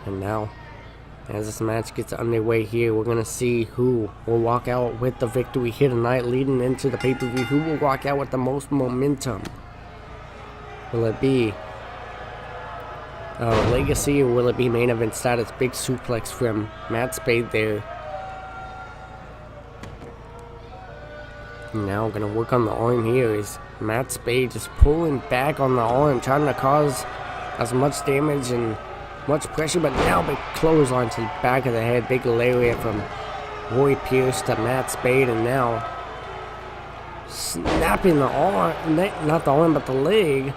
And now, as this match gets underway here, we're going to see who will walk out with the victory here tonight leading into the pay-per-view. Who will walk out with the most momentum? Will it be Legacy, or will it be Main Event Status? Big suplex from Matt Spade there. Now gonna work on the arm here is Matt Spade just pulling back on the arm, trying to cause as much damage and much pressure, but now big clothesline to the back of the head, big lariat from Roy Pierce to Matt Spade, and now snapping the arm, not the arm, but the leg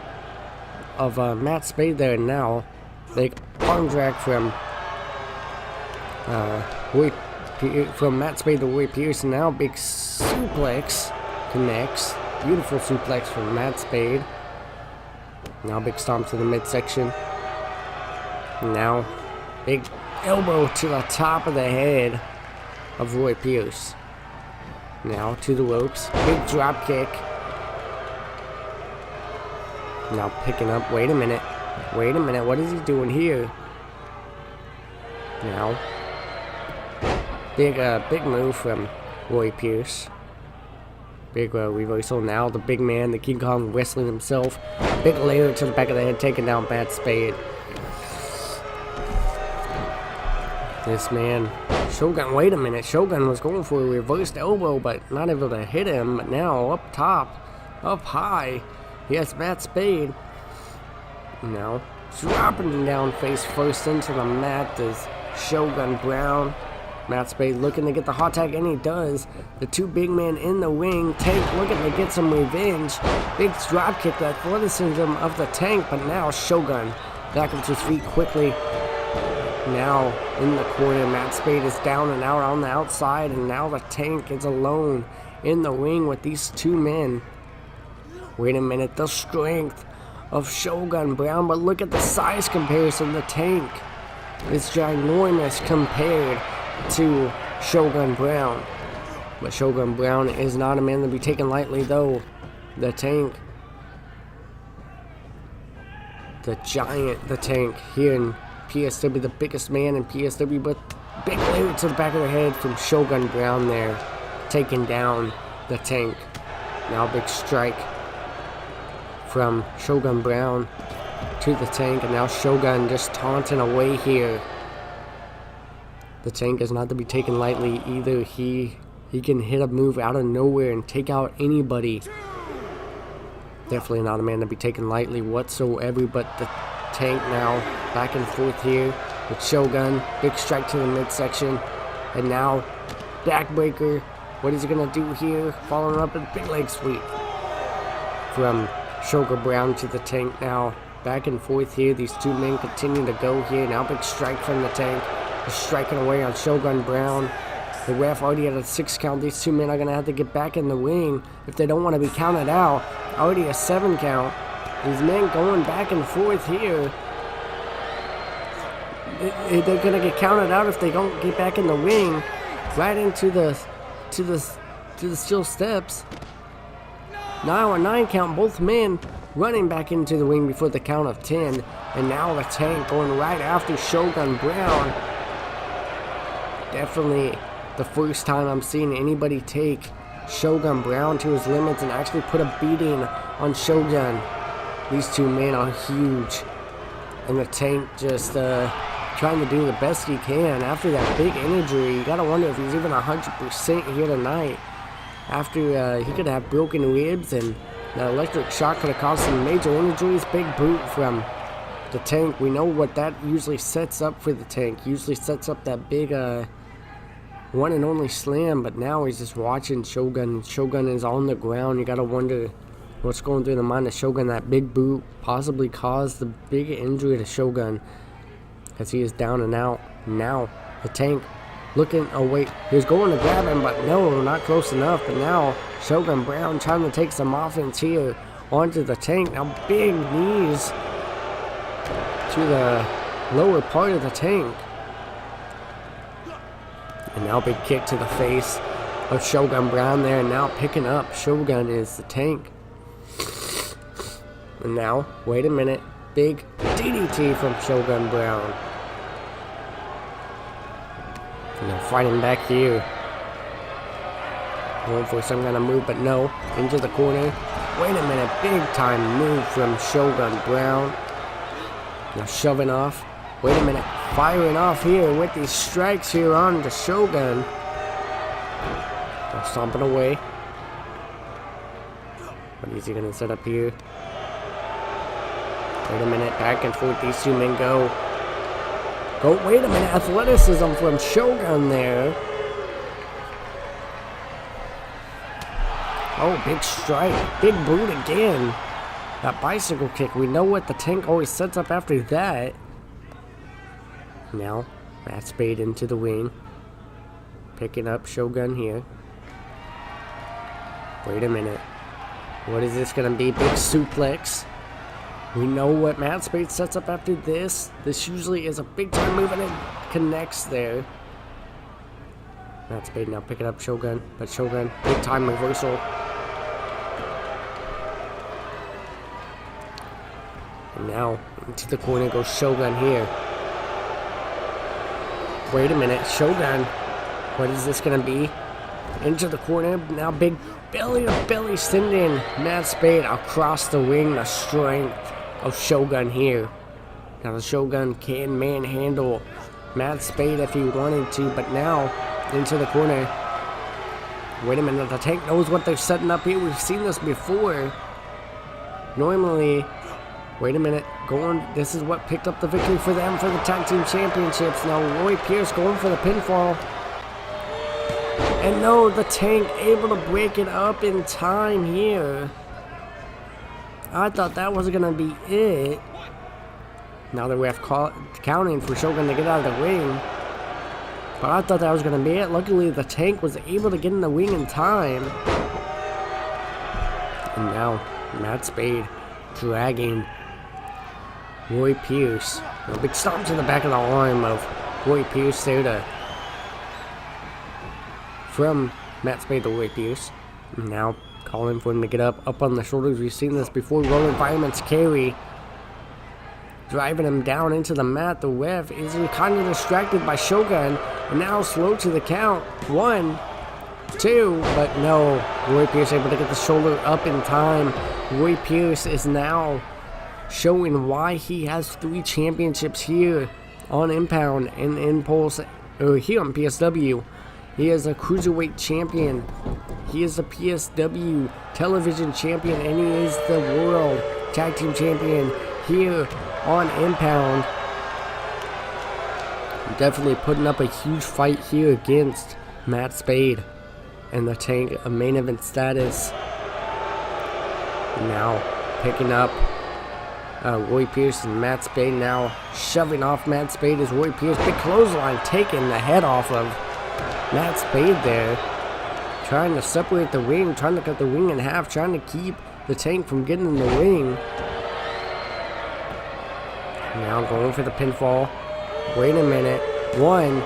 of Matt Spade there, and now big arm drag from Matt Spade to Roy Pierce, and now big suplex connects. Beautiful suplex from Matt Spade. Now big stomp to the midsection. Now big elbow to the top of the head of Roy Pierce. Now to the ropes. Big drop kick. Now picking up. Wait a minute. What is he doing here? Now big move from Roy Pierce. Big reversal. Now the big man, the King Kong, wrestling himself. Big layer to the back of the head, taking down Matt Spade. This man, Shogun, wait a minute. Shogun was going for a reversed elbow, but not able to hit him. But now up top, up high, he has Matt Spade. Now dropping him down face first into the mat is Shogun Brown. Matt Spade looking to get the hot tag, and he does. The two big men in the ring. Tank looking to get some revenge. Big drop kick, the athleticism of the Tank, but now Shogun back up to his feet quickly. Now in the corner, Matt Spade is down and out on the outside, and now the Tank is alone in the ring with these two men. Wait a minute, the strength of Shogun Brown, but look at the size comparison. The Tank is ginormous compared to Shogun Brown. But Shogun Brown is not a man to be taken lightly, though. The Tank, the giant, the Tank here in PSW, the biggest man in PSW, but big layer to the back of the head from Shogun Brown there, taking down the Tank. Now big strike from Shogun Brown to the Tank, and now Shogun just taunting away here. The Tank is not to be taken lightly either. He can hit a move out of nowhere and take out anybody. Definitely not a man to be taken lightly whatsoever, but the Tank now back and forth here with Shogun. Big strike to the midsection, and now backbreaker. What is he gonna do here? Following up with big leg sweep from Shogun Brown to the Tank. Now back and forth here. These two men continue to go here. Now big strike from the Tank. Striking away on Shogun Brown. The ref already had a 6 count. These two men are going to have to get back in the ring if they don't want to be counted out. Already a 7 count. These men going back and forth here. They're going to get counted out if they don't get back in the ring. Right into the steel steps. Now a 9 count. Both men running back into the ring before the count of 10. And now the Tank going right after Shogun Brown. Definitely the first time I'm seeing anybody take Shogun Brown to his limits and actually put a beating on Shogun. These two men are huge. And the Tank just trying to do the best he can after that big injury. You gotta wonder if he's even 100% here tonight. After he could have broken ribs, and the electric shock could have caused some major injuries. Big boot from the Tank. We know what that usually sets up for the Tank. Usually sets up that big one and only slam, but now he's just watching Shogun. Shogun is on the ground. You gotta wonder what's going through the mind of Shogun. That big boot possibly caused the big injury to Shogun, because he is down and out. Now the Tank looking, oh wait, he was going to grab him, but no, not close enough. But now Shogun Brown trying to take some offense here onto the Tank. Now big knees to the lower part of the Tank. And now big kick to the face of Shogun Brown there. And now picking up Shogun is the Tank. And now, wait a minute, big DDT from Shogun Brown. And they're fighting back here. Going for some kind of move, but no. Into the corner. Wait a minute, big time move from Shogun Brown. Now shoving off. Wait a minute, firing off here with these strikes here on the Shogun. Now stomping away. What is he gonna set up here? Wait a minute, back and forth these two men go. Wait a minute, athleticism from Shogun there. Oh, big strike, big boot again. That bicycle kick, we know what the Tank always sets up after that. Now, Matt Spade into the wing. Picking up Shogun here. Wait a minute. What is this gonna be? Big suplex. We know what Matt Spade sets up after this. This usually is a big time move and it connects there. Matt Spade now picking up Shogun, but Shogun, big time reversal. And now into the corner goes Shogun here. Wait a minute, Shogun. What is this gonna be? Into the corner, now big belly to belly sending Matt Spade across the ring. The strength of Shogun here. Now the Shogun can manhandle Matt Spade if he wanted to, but now into the corner. Wait a minute, the Tank knows what they're setting up here. We've seen this before. Normally, wait a minute, this is what picked up the victory for them for the Tag Team Championships. Now Roy Pierce going for the pinfall. And no, the Tank able to break it up in time here. I thought that was gonna be it. Now the ref counting for Shogun to get out of the ring. But I thought that was gonna be it. Luckily the Tank was able to get in the ring in time. And now Matt Spade dragging Roy Pierce. A big stomp to the back of the arm of Roy Pierce there from Matt Spade to Roy Pierce. Now calling for him to get up on the shoulders. We've seen this before. Rolling fireman's carry. Driving him down into the mat. The ref is kind of distracted by Shogun. And now slow to the count. 1, 2, but no. Roy Pierce able to get the shoulder up in time. Roy Pierce is now showing why he has 3 championships here on Impound and Impulse, or here on PSW. He is a Cruiserweight champion. He is a PSW television champion, and he is the World Tag Team Champion here on Impound. Definitely putting up a huge fight here against Matt Spade and the Tank, a main event status. Now picking up Roy Pierce and Matt Spade, now shoving off Matt Spade as Roy Pierce. Big clothesline, taking the head off of Matt Spade there. Trying to separate the ring, trying to cut the ring in half, trying to keep the Tank from getting in the ring. Now going for the pinfall. Wait a minute. 1,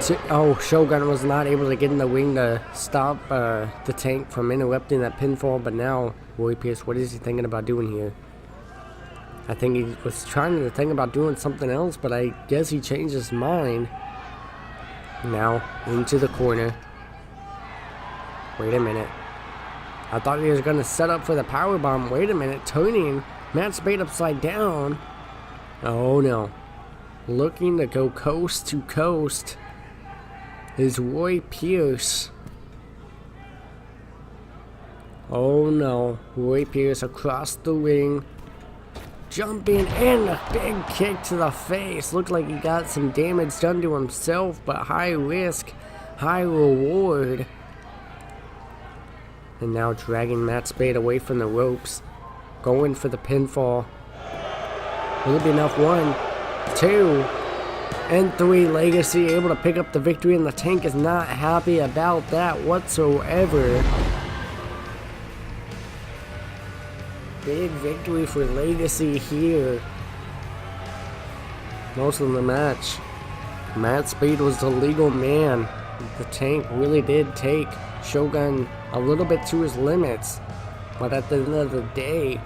2. Oh, Shogun was not able to get in the ring to stop the Tank from interrupting that pinfall. But now, Roy Pierce, what is he thinking about doing here? I think he was trying to think about doing something else, but I guess he changed his mind. Now, into the corner. Wait a minute. I thought he was going to set up for the powerbomb. Wait a minute. Turning Matt Spade upside down. Oh no. Looking to go coast to coast is Roy Pierce. Oh no. Roy Pierce across the ring. Jumping and a big kick to the face. Looked like he got some damage done to himself, but high risk, high reward. And now dragging Matt Spade away from the ropes. Going for the pinfall. Will it be enough? 1, 2, and 3. Legacy able to pick up the victory, and the Tank is not happy about that whatsoever. Big victory for Legacy here. Most of the match. Matt Spade was the legal man. The Tank really did take Shogun a little bit to his limits. But at the end of the day,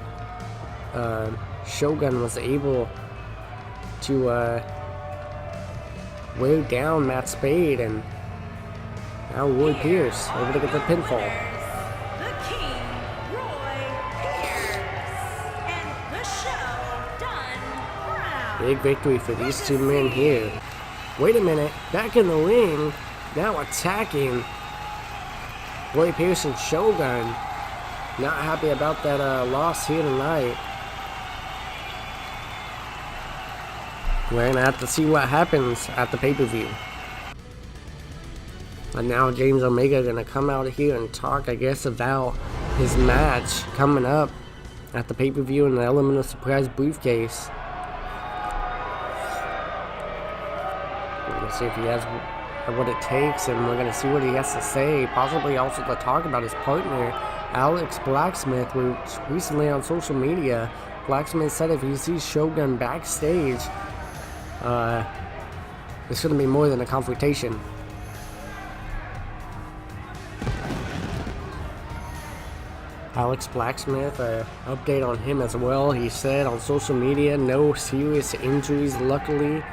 Shogun was able to wear down Matt Spade, and now Roy Pierce able to get the pinfall. The King, Roy Pierce, and the show done proud. Big victory for these two men here. Wait a minute, back in the ring, now attacking Roy Pierce and Shogun. Not happy about that loss here tonight. We're gonna have to see what happens at the pay-per-view. And now James Omega gonna come out here and talk, I guess, about his match coming up at the pay-per-view in the Element of Surprise briefcase. We're gonna see if he has what it takes, and we're gonna see what he has to say. Possibly also to talk about his partner, Alex Blacksmith, which recently on social media, Blacksmith said if he sees Shogun backstage, it's gonna be more than a confrontation. Alex Blacksmith, update on him as well. He said on social media, no serious injuries luckily,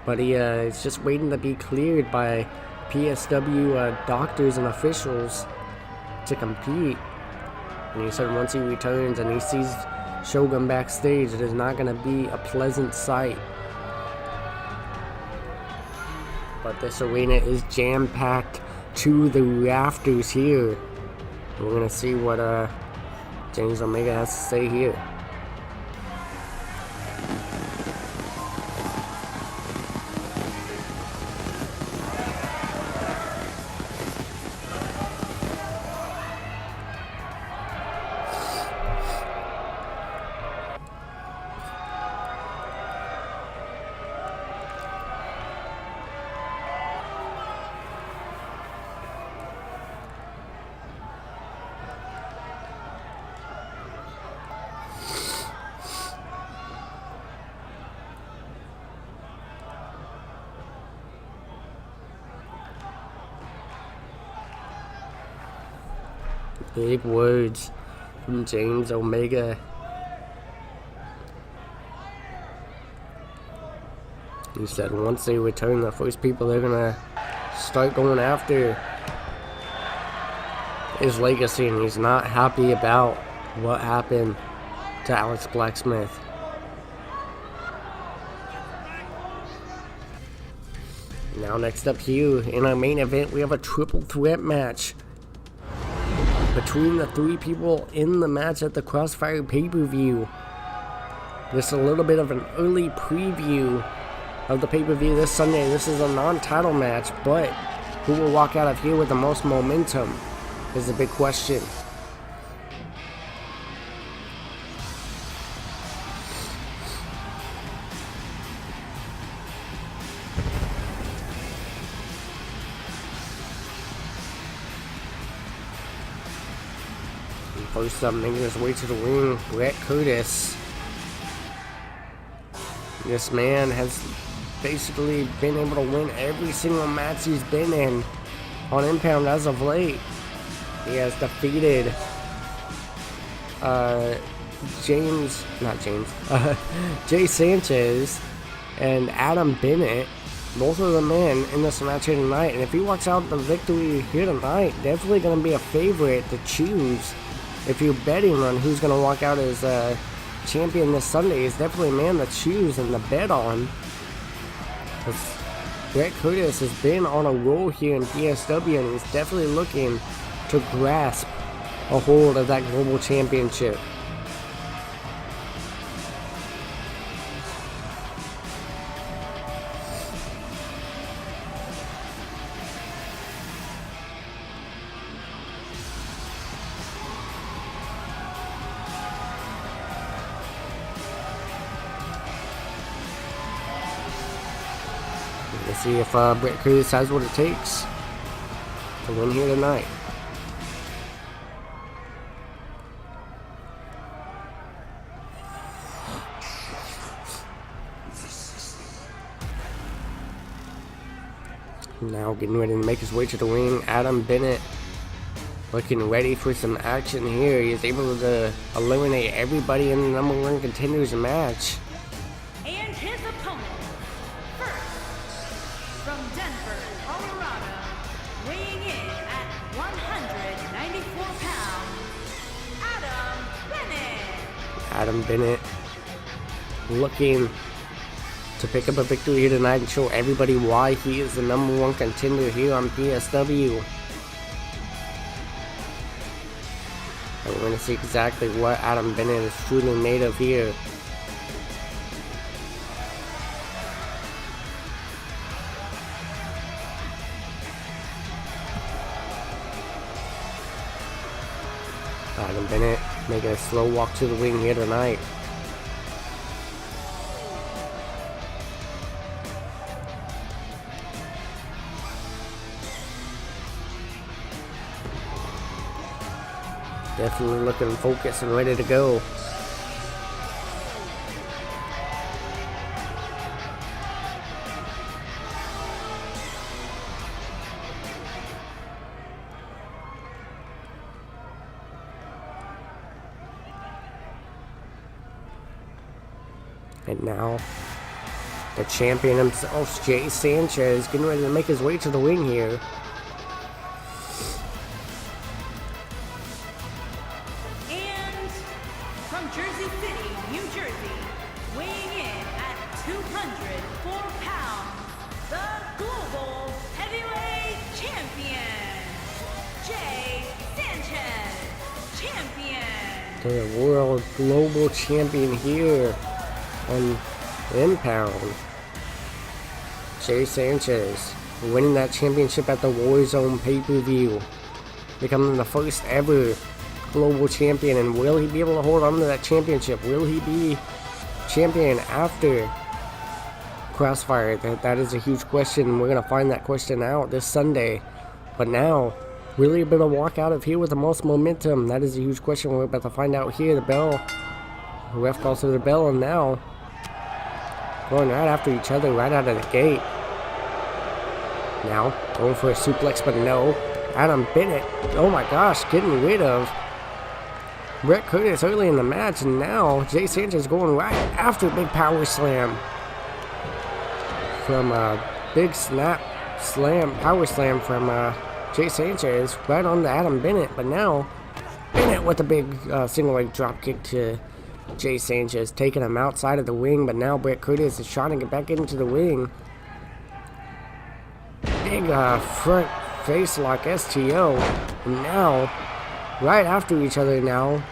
but he is just waiting to be cleared by PSW doctors and officials to compete. And he said once he returns and he sees Shogun backstage, it is not going to be a pleasant sight. But this arena is jam-packed to the rafters here. We're going to see what James Omega has to say here. Big words from James Omega. He said once they return, the first people they're gonna start going after is Legacy, and he's not happy about what happened to Alex Blacksmith. Now next up here in our main event, we have a triple threat match between the three people in the match at the Crossfire pay-per-view. Just a little bit of an early preview of the pay-per-view this Sunday. This is a non-title match, but who will walk out of here with the most momentum is the big question. First up, making his way to the ring, Brett Curtis. This man has basically been able to win every single match he's been in on Impound as of late. He has defeated Jay Sanchez and Adam Bennett, both of the men in this match here tonight. And if he walks out the victory here tonight, definitely going to be a favorite to choose. If you're betting on who's going to walk out as champion this Sunday, is definitely a man to choose and to bet on. Because Brett Curtis has been on a roll here in PSW, and he's definitely looking to grasp a hold of that global championship. Let's see if Brett Curtis has what it takes to win here tonight. Now getting ready to make his way to the ring, Adam Bennett looking ready for some action here. He is able to eliminate everybody in the #1 contenders match. And his opponent, first, from Denver, Colorado, weighing in at 194 pounds, Adam Bennett. Adam Bennett looking to pick up a victory here tonight and show everybody why he is the #1 contender here on PSW. And we're going to see exactly what Adam Bennett is truly made of here. Adam Bennett making a slow walk to the ring here tonight. Definitely looking focused and ready to go. And now, the champion himself, Jay Sanchez, getting ready to make his way to the ring here. And from Jersey City, New Jersey, weighing in at 204 pounds, the Global Heavyweight Champion, Jay Sanchez, Champion. The World Global Champion here on Impound. Jay Sanchez winning that championship at the Warzone pay-per-view, becoming the first ever global champion. And will he be able to hold on to that championship? Will he be champion after Crossfire? That is a huge question. We're going to find that question out this Sunday. But now, will he be able to walk out of here with the most momentum? That is a huge question. We're about to find out here. The bell. The ref calls for the bell, and now going right after each other right out of the gate. Now going for a suplex, but no. Adam Bennett, oh my gosh, getting rid of Brett Curtis early in the match, and now Jay Sanchez going right after big power slam from big power slam from Jay Sanchez right on to Adam Bennett. But now Bennett with a big single leg drop kick to Jay Sanchez, taking him outside of the ring. But now Brett Curtis is trying to get back into the ring. Big front face lock STO. And now, right after each other now,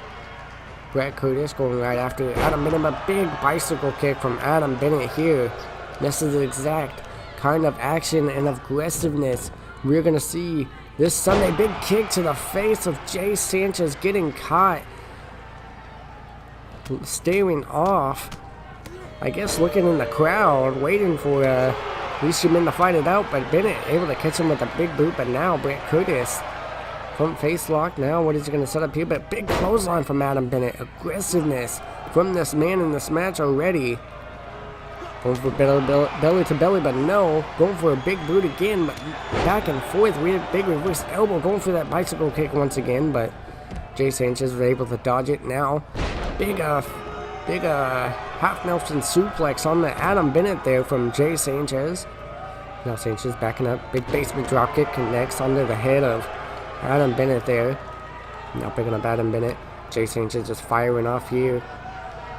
Brett Curtis going right after Adam Bennett. A big bicycle kick from Adam Bennett here. This is the exact kind of action and aggressiveness we're going to see this Sunday. Big kick to the face of Jay Sanchez, getting caught, staring off, I guess looking in the crowd, waiting for these two men to fight it out. But Bennett able to catch him with a big boot. But now Brett Curtis, front face lock. Now what is he going to set up here? But big clothesline from Adam Bennett. Aggressiveness from this man in this match already. Going for belly to belly, but no. Going for a big boot again, but back and forth. Big reverse elbow. Going for that bicycle kick once again, but Jay Sanchez was able to dodge it. Now big half Nelson suplex on the Adam Bennett there from Jay Sanchez. Now Sanchez backing up. Big basement dropkick connects onto the head of Adam Bennett there. Now picking up Adam Bennett. Jay Sanchez just firing off here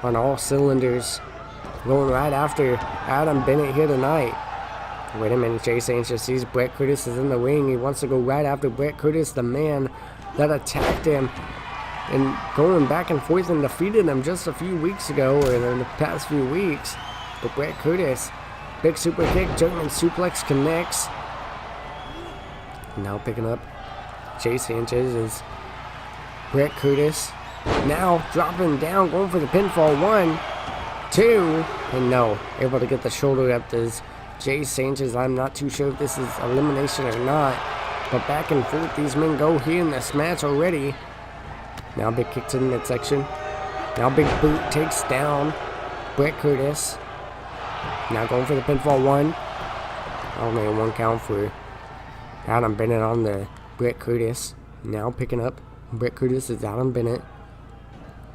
on all cylinders. Going right after Adam Bennett here tonight. Wait a minute, Jay Sanchez sees Brett Curtis is in the ring. He wants to go right after Brett Curtis, the man that attacked him and going back and forth and defeated him just a few weeks ago, or in the past few weeks. But Brett Curtis, big super kick, German suplex connects. Now picking up Jay Sanchez is Brett Curtis. Now dropping down, going for the pinfall. 1, 2, and no, able to get the shoulder up as Jay Sanchez. I'm not too sure if this is elimination or not, but back and forth these men go here in this match already. Now big kick to the midsection. Now big boot takes down Brett Curtis. Now going for the pinfall. 1. Only a 1 count for Adam Bennett on the Brett Curtis. Now picking up Brett Curtis is Adam Bennett.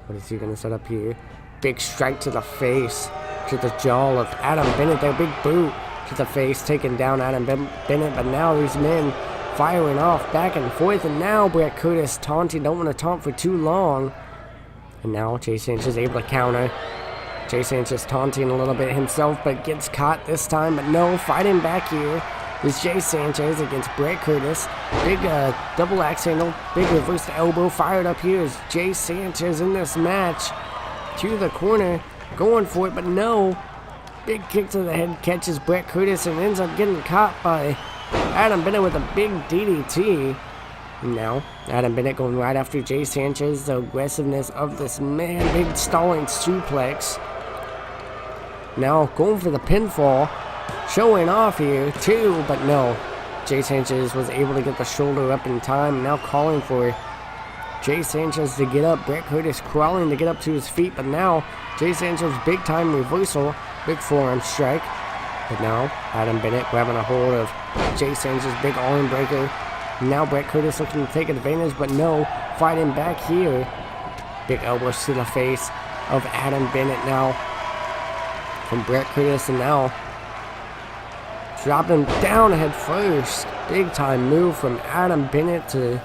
What is he going to set up here? Big strike to the face, to the jaw of Adam Bennett there. Big boot to the face, taking down Adam Bennett. But now these men firing off back and forth, and now Brett Curtis taunting, don't want to taunt for too long. And now Jay Sanchez able to counter. Jay Sanchez taunting a little bit himself, but gets caught this time. But no, fighting back here. is Jay Sanchez against Brett Curtis. Big double axe handle, big reverse elbow fired up here is Jay Sanchez in this match. To the corner, going for it, but no. Big kick to the head catches Brett Curtis and ends up getting caught by Adam Bennett with a big DDT. Now, Adam Bennett going right after Jay Sanchez. The aggressiveness of this man. Big stalling suplex. Now, going for the pinfall. Showing off here, too, but no. Jay Sanchez was able to get the shoulder up in time. Now calling for Jay Sanchez to get up. Brett Curtis crawling to get up to his feet, but now Jay Sanchez big time reversal. Big forearm strike. But now, Adam Bennett grabbing a hold of Jay Sanchez, big arm breaker. Now Brett Curtis looking to take advantage, but no, fighting back here. Big elbows to the face of Adam Bennett now from Brett Curtis, and now dropping down head first. Big time move from Adam Bennett to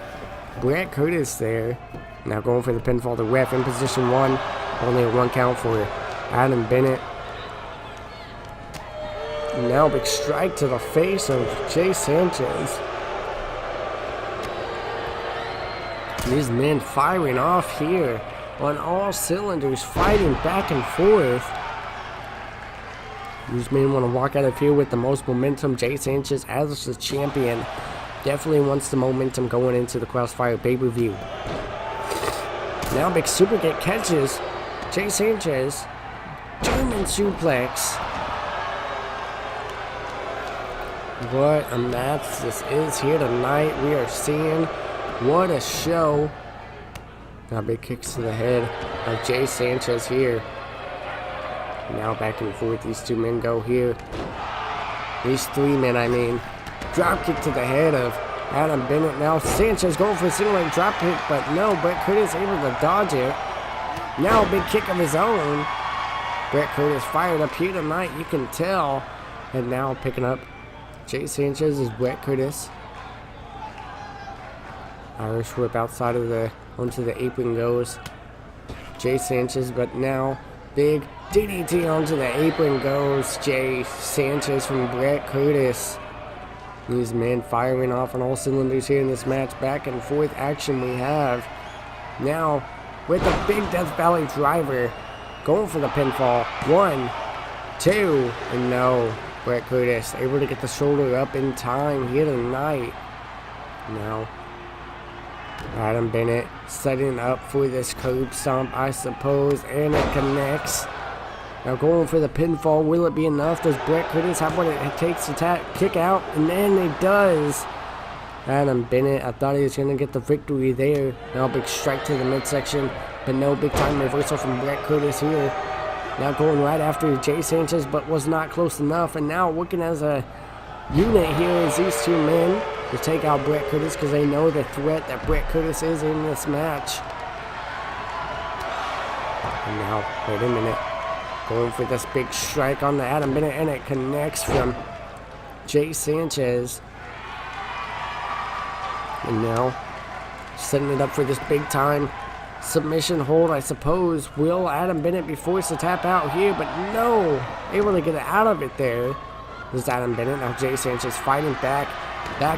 Brett Curtis there. Now going for the pinfall, the ref in position 1. Only a 1 count for Adam Bennett. Now big strike to the face of Jay Sanchez. These men firing off here on all cylinders, fighting back and forth. These men want to walk out of here with the most momentum. Jay Sanchez as the champion definitely wants the momentum going into the Crossfire pay-per-view. Now big super kick catches Jay Sanchez. German suplex. What a match this is here tonight. We are seeing what a show. Now big kicks to the head of Jay Sanchez here. Now back and forth these two men go here. These 3 men, I mean. Drop kick to the head of Adam Bennett. Now Sanchez going for a single leg drop kick, but no, Brett Curtis able to dodge it. Now a big kick of his own. Brett Curtis fired up here tonight, you can tell. And now picking up Jay Sanchez is Brett Curtis. Irish whip outside of the, onto the apron goes Jay Sanchez, but now big DDT onto the apron goes Jay Sanchez from Brett Curtis. These men firing off on all cylinders here in this match. Back and forth action we have. Now with a big Death Valley driver. Going for the pinfall. 1, 2, and no. Brett Curtis able to get the shoulder up in time here tonight. Now Adam Bennett setting up for this curb stomp, I suppose, and it connects. Now going for the pinfall. Will it be enough? Does Brett Curtis have what it takes to kick out? And then it does. Adam Bennett, I thought he was going to get the victory there. Now big strike to the midsection, but no, big time reversal from Brett Curtis here. Now going right after Jay Sanchez, but was not close enough. And now working as a unit here is these 2 men to take out Brett Curtis, because they know the threat that Brett Curtis is in this match. And now, wait a minute. Going for this big strike on the Adam Bennett, and it connects from Jay Sanchez. And now, setting it up for this big time submission hold, I suppose. Will Adam Bennett be forced to tap out here? But no, able to get it out of it there. There's Adam Bennett. Now Jay Sanchez fighting back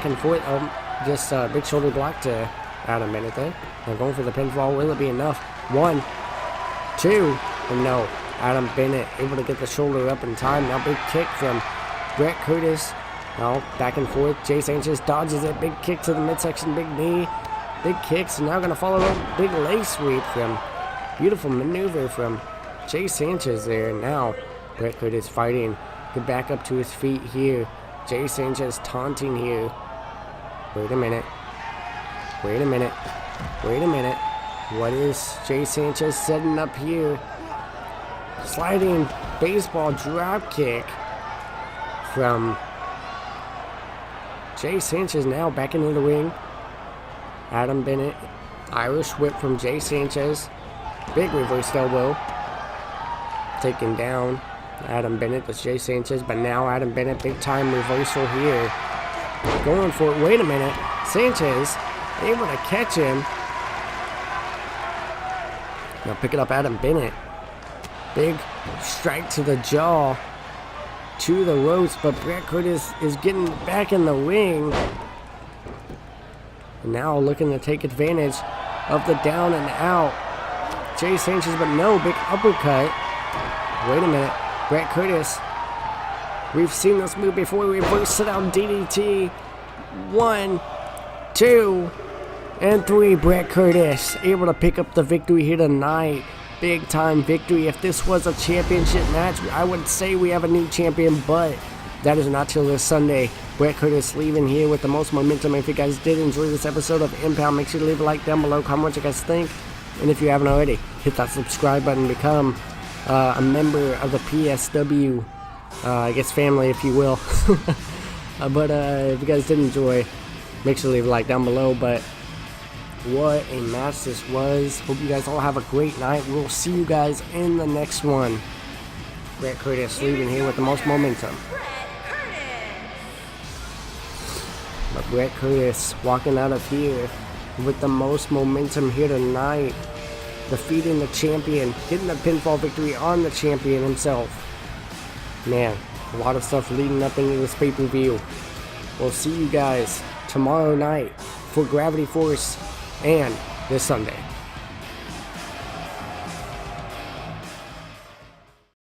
and forth. Just big shoulder block to Adam Bennett there. Now going for the pinfall. Will it be enough? 1, 2, and no. Adam Bennett able to get the shoulder up in time. Now big kick from Brett Curtis. Now back and forth. Jay Sanchez dodges it. Big kick to the midsection. Big knee. Big kicks. Now going to follow up. Big leg sweep from beautiful maneuver from Jay Sanchez there. Now Brett Curtis fighting. Get back up to his feet here. Jay Sanchez taunting here. Wait a minute. Wait a minute. Wait a minute. What is Jay Sanchez setting up here? Sliding baseball drop kick from Jay Sanchez. Now back into the ring. Adam Bennett. Irish whip from Jay Sanchez. Big reverse elbow. Taken down. Adam Bennett, that's Jay Sanchez, but now Adam Bennett, big time reversal here. Going for it. Wait a minute. Sanchez able to catch him. Now pick it up, Adam Bennett. Big strike to the jaw. to the ropes, but Bret Curtis is getting back in the ring. And now looking to take advantage of the down and out. Jay Sanchez, but no, big uppercut. Wait a minute, Bret Curtis. We've seen this move before. Reverse sit out DDT. 1, 2, and 3. Bret Curtis able to pick up the victory here tonight. Big time victory. If this was a championship match, I would say we have a new champion, but that is not till this Sunday. Bret Curtis leaving here with the most momentum. If you guys did enjoy this episode of Impound, make sure to leave a like down below. Comment what you guys think. And if you haven't already, hit that subscribe button. Become a member of the PSW, I guess, family, if you will. But if you guys did enjoy, make sure to leave a like down below. But what a match this was. Hope you guys all have a great night. We'll see you guys in the next one. Bret Curtis leaving here with the most momentum. But Bret Curtis walking out of here with the most momentum here tonight. Defeating the champion. Getting the pinfall victory on the champion himself. Man, a lot of stuff leading up into this pay-per-view. We'll see you guys tomorrow night for Gravity Force and this Sunday.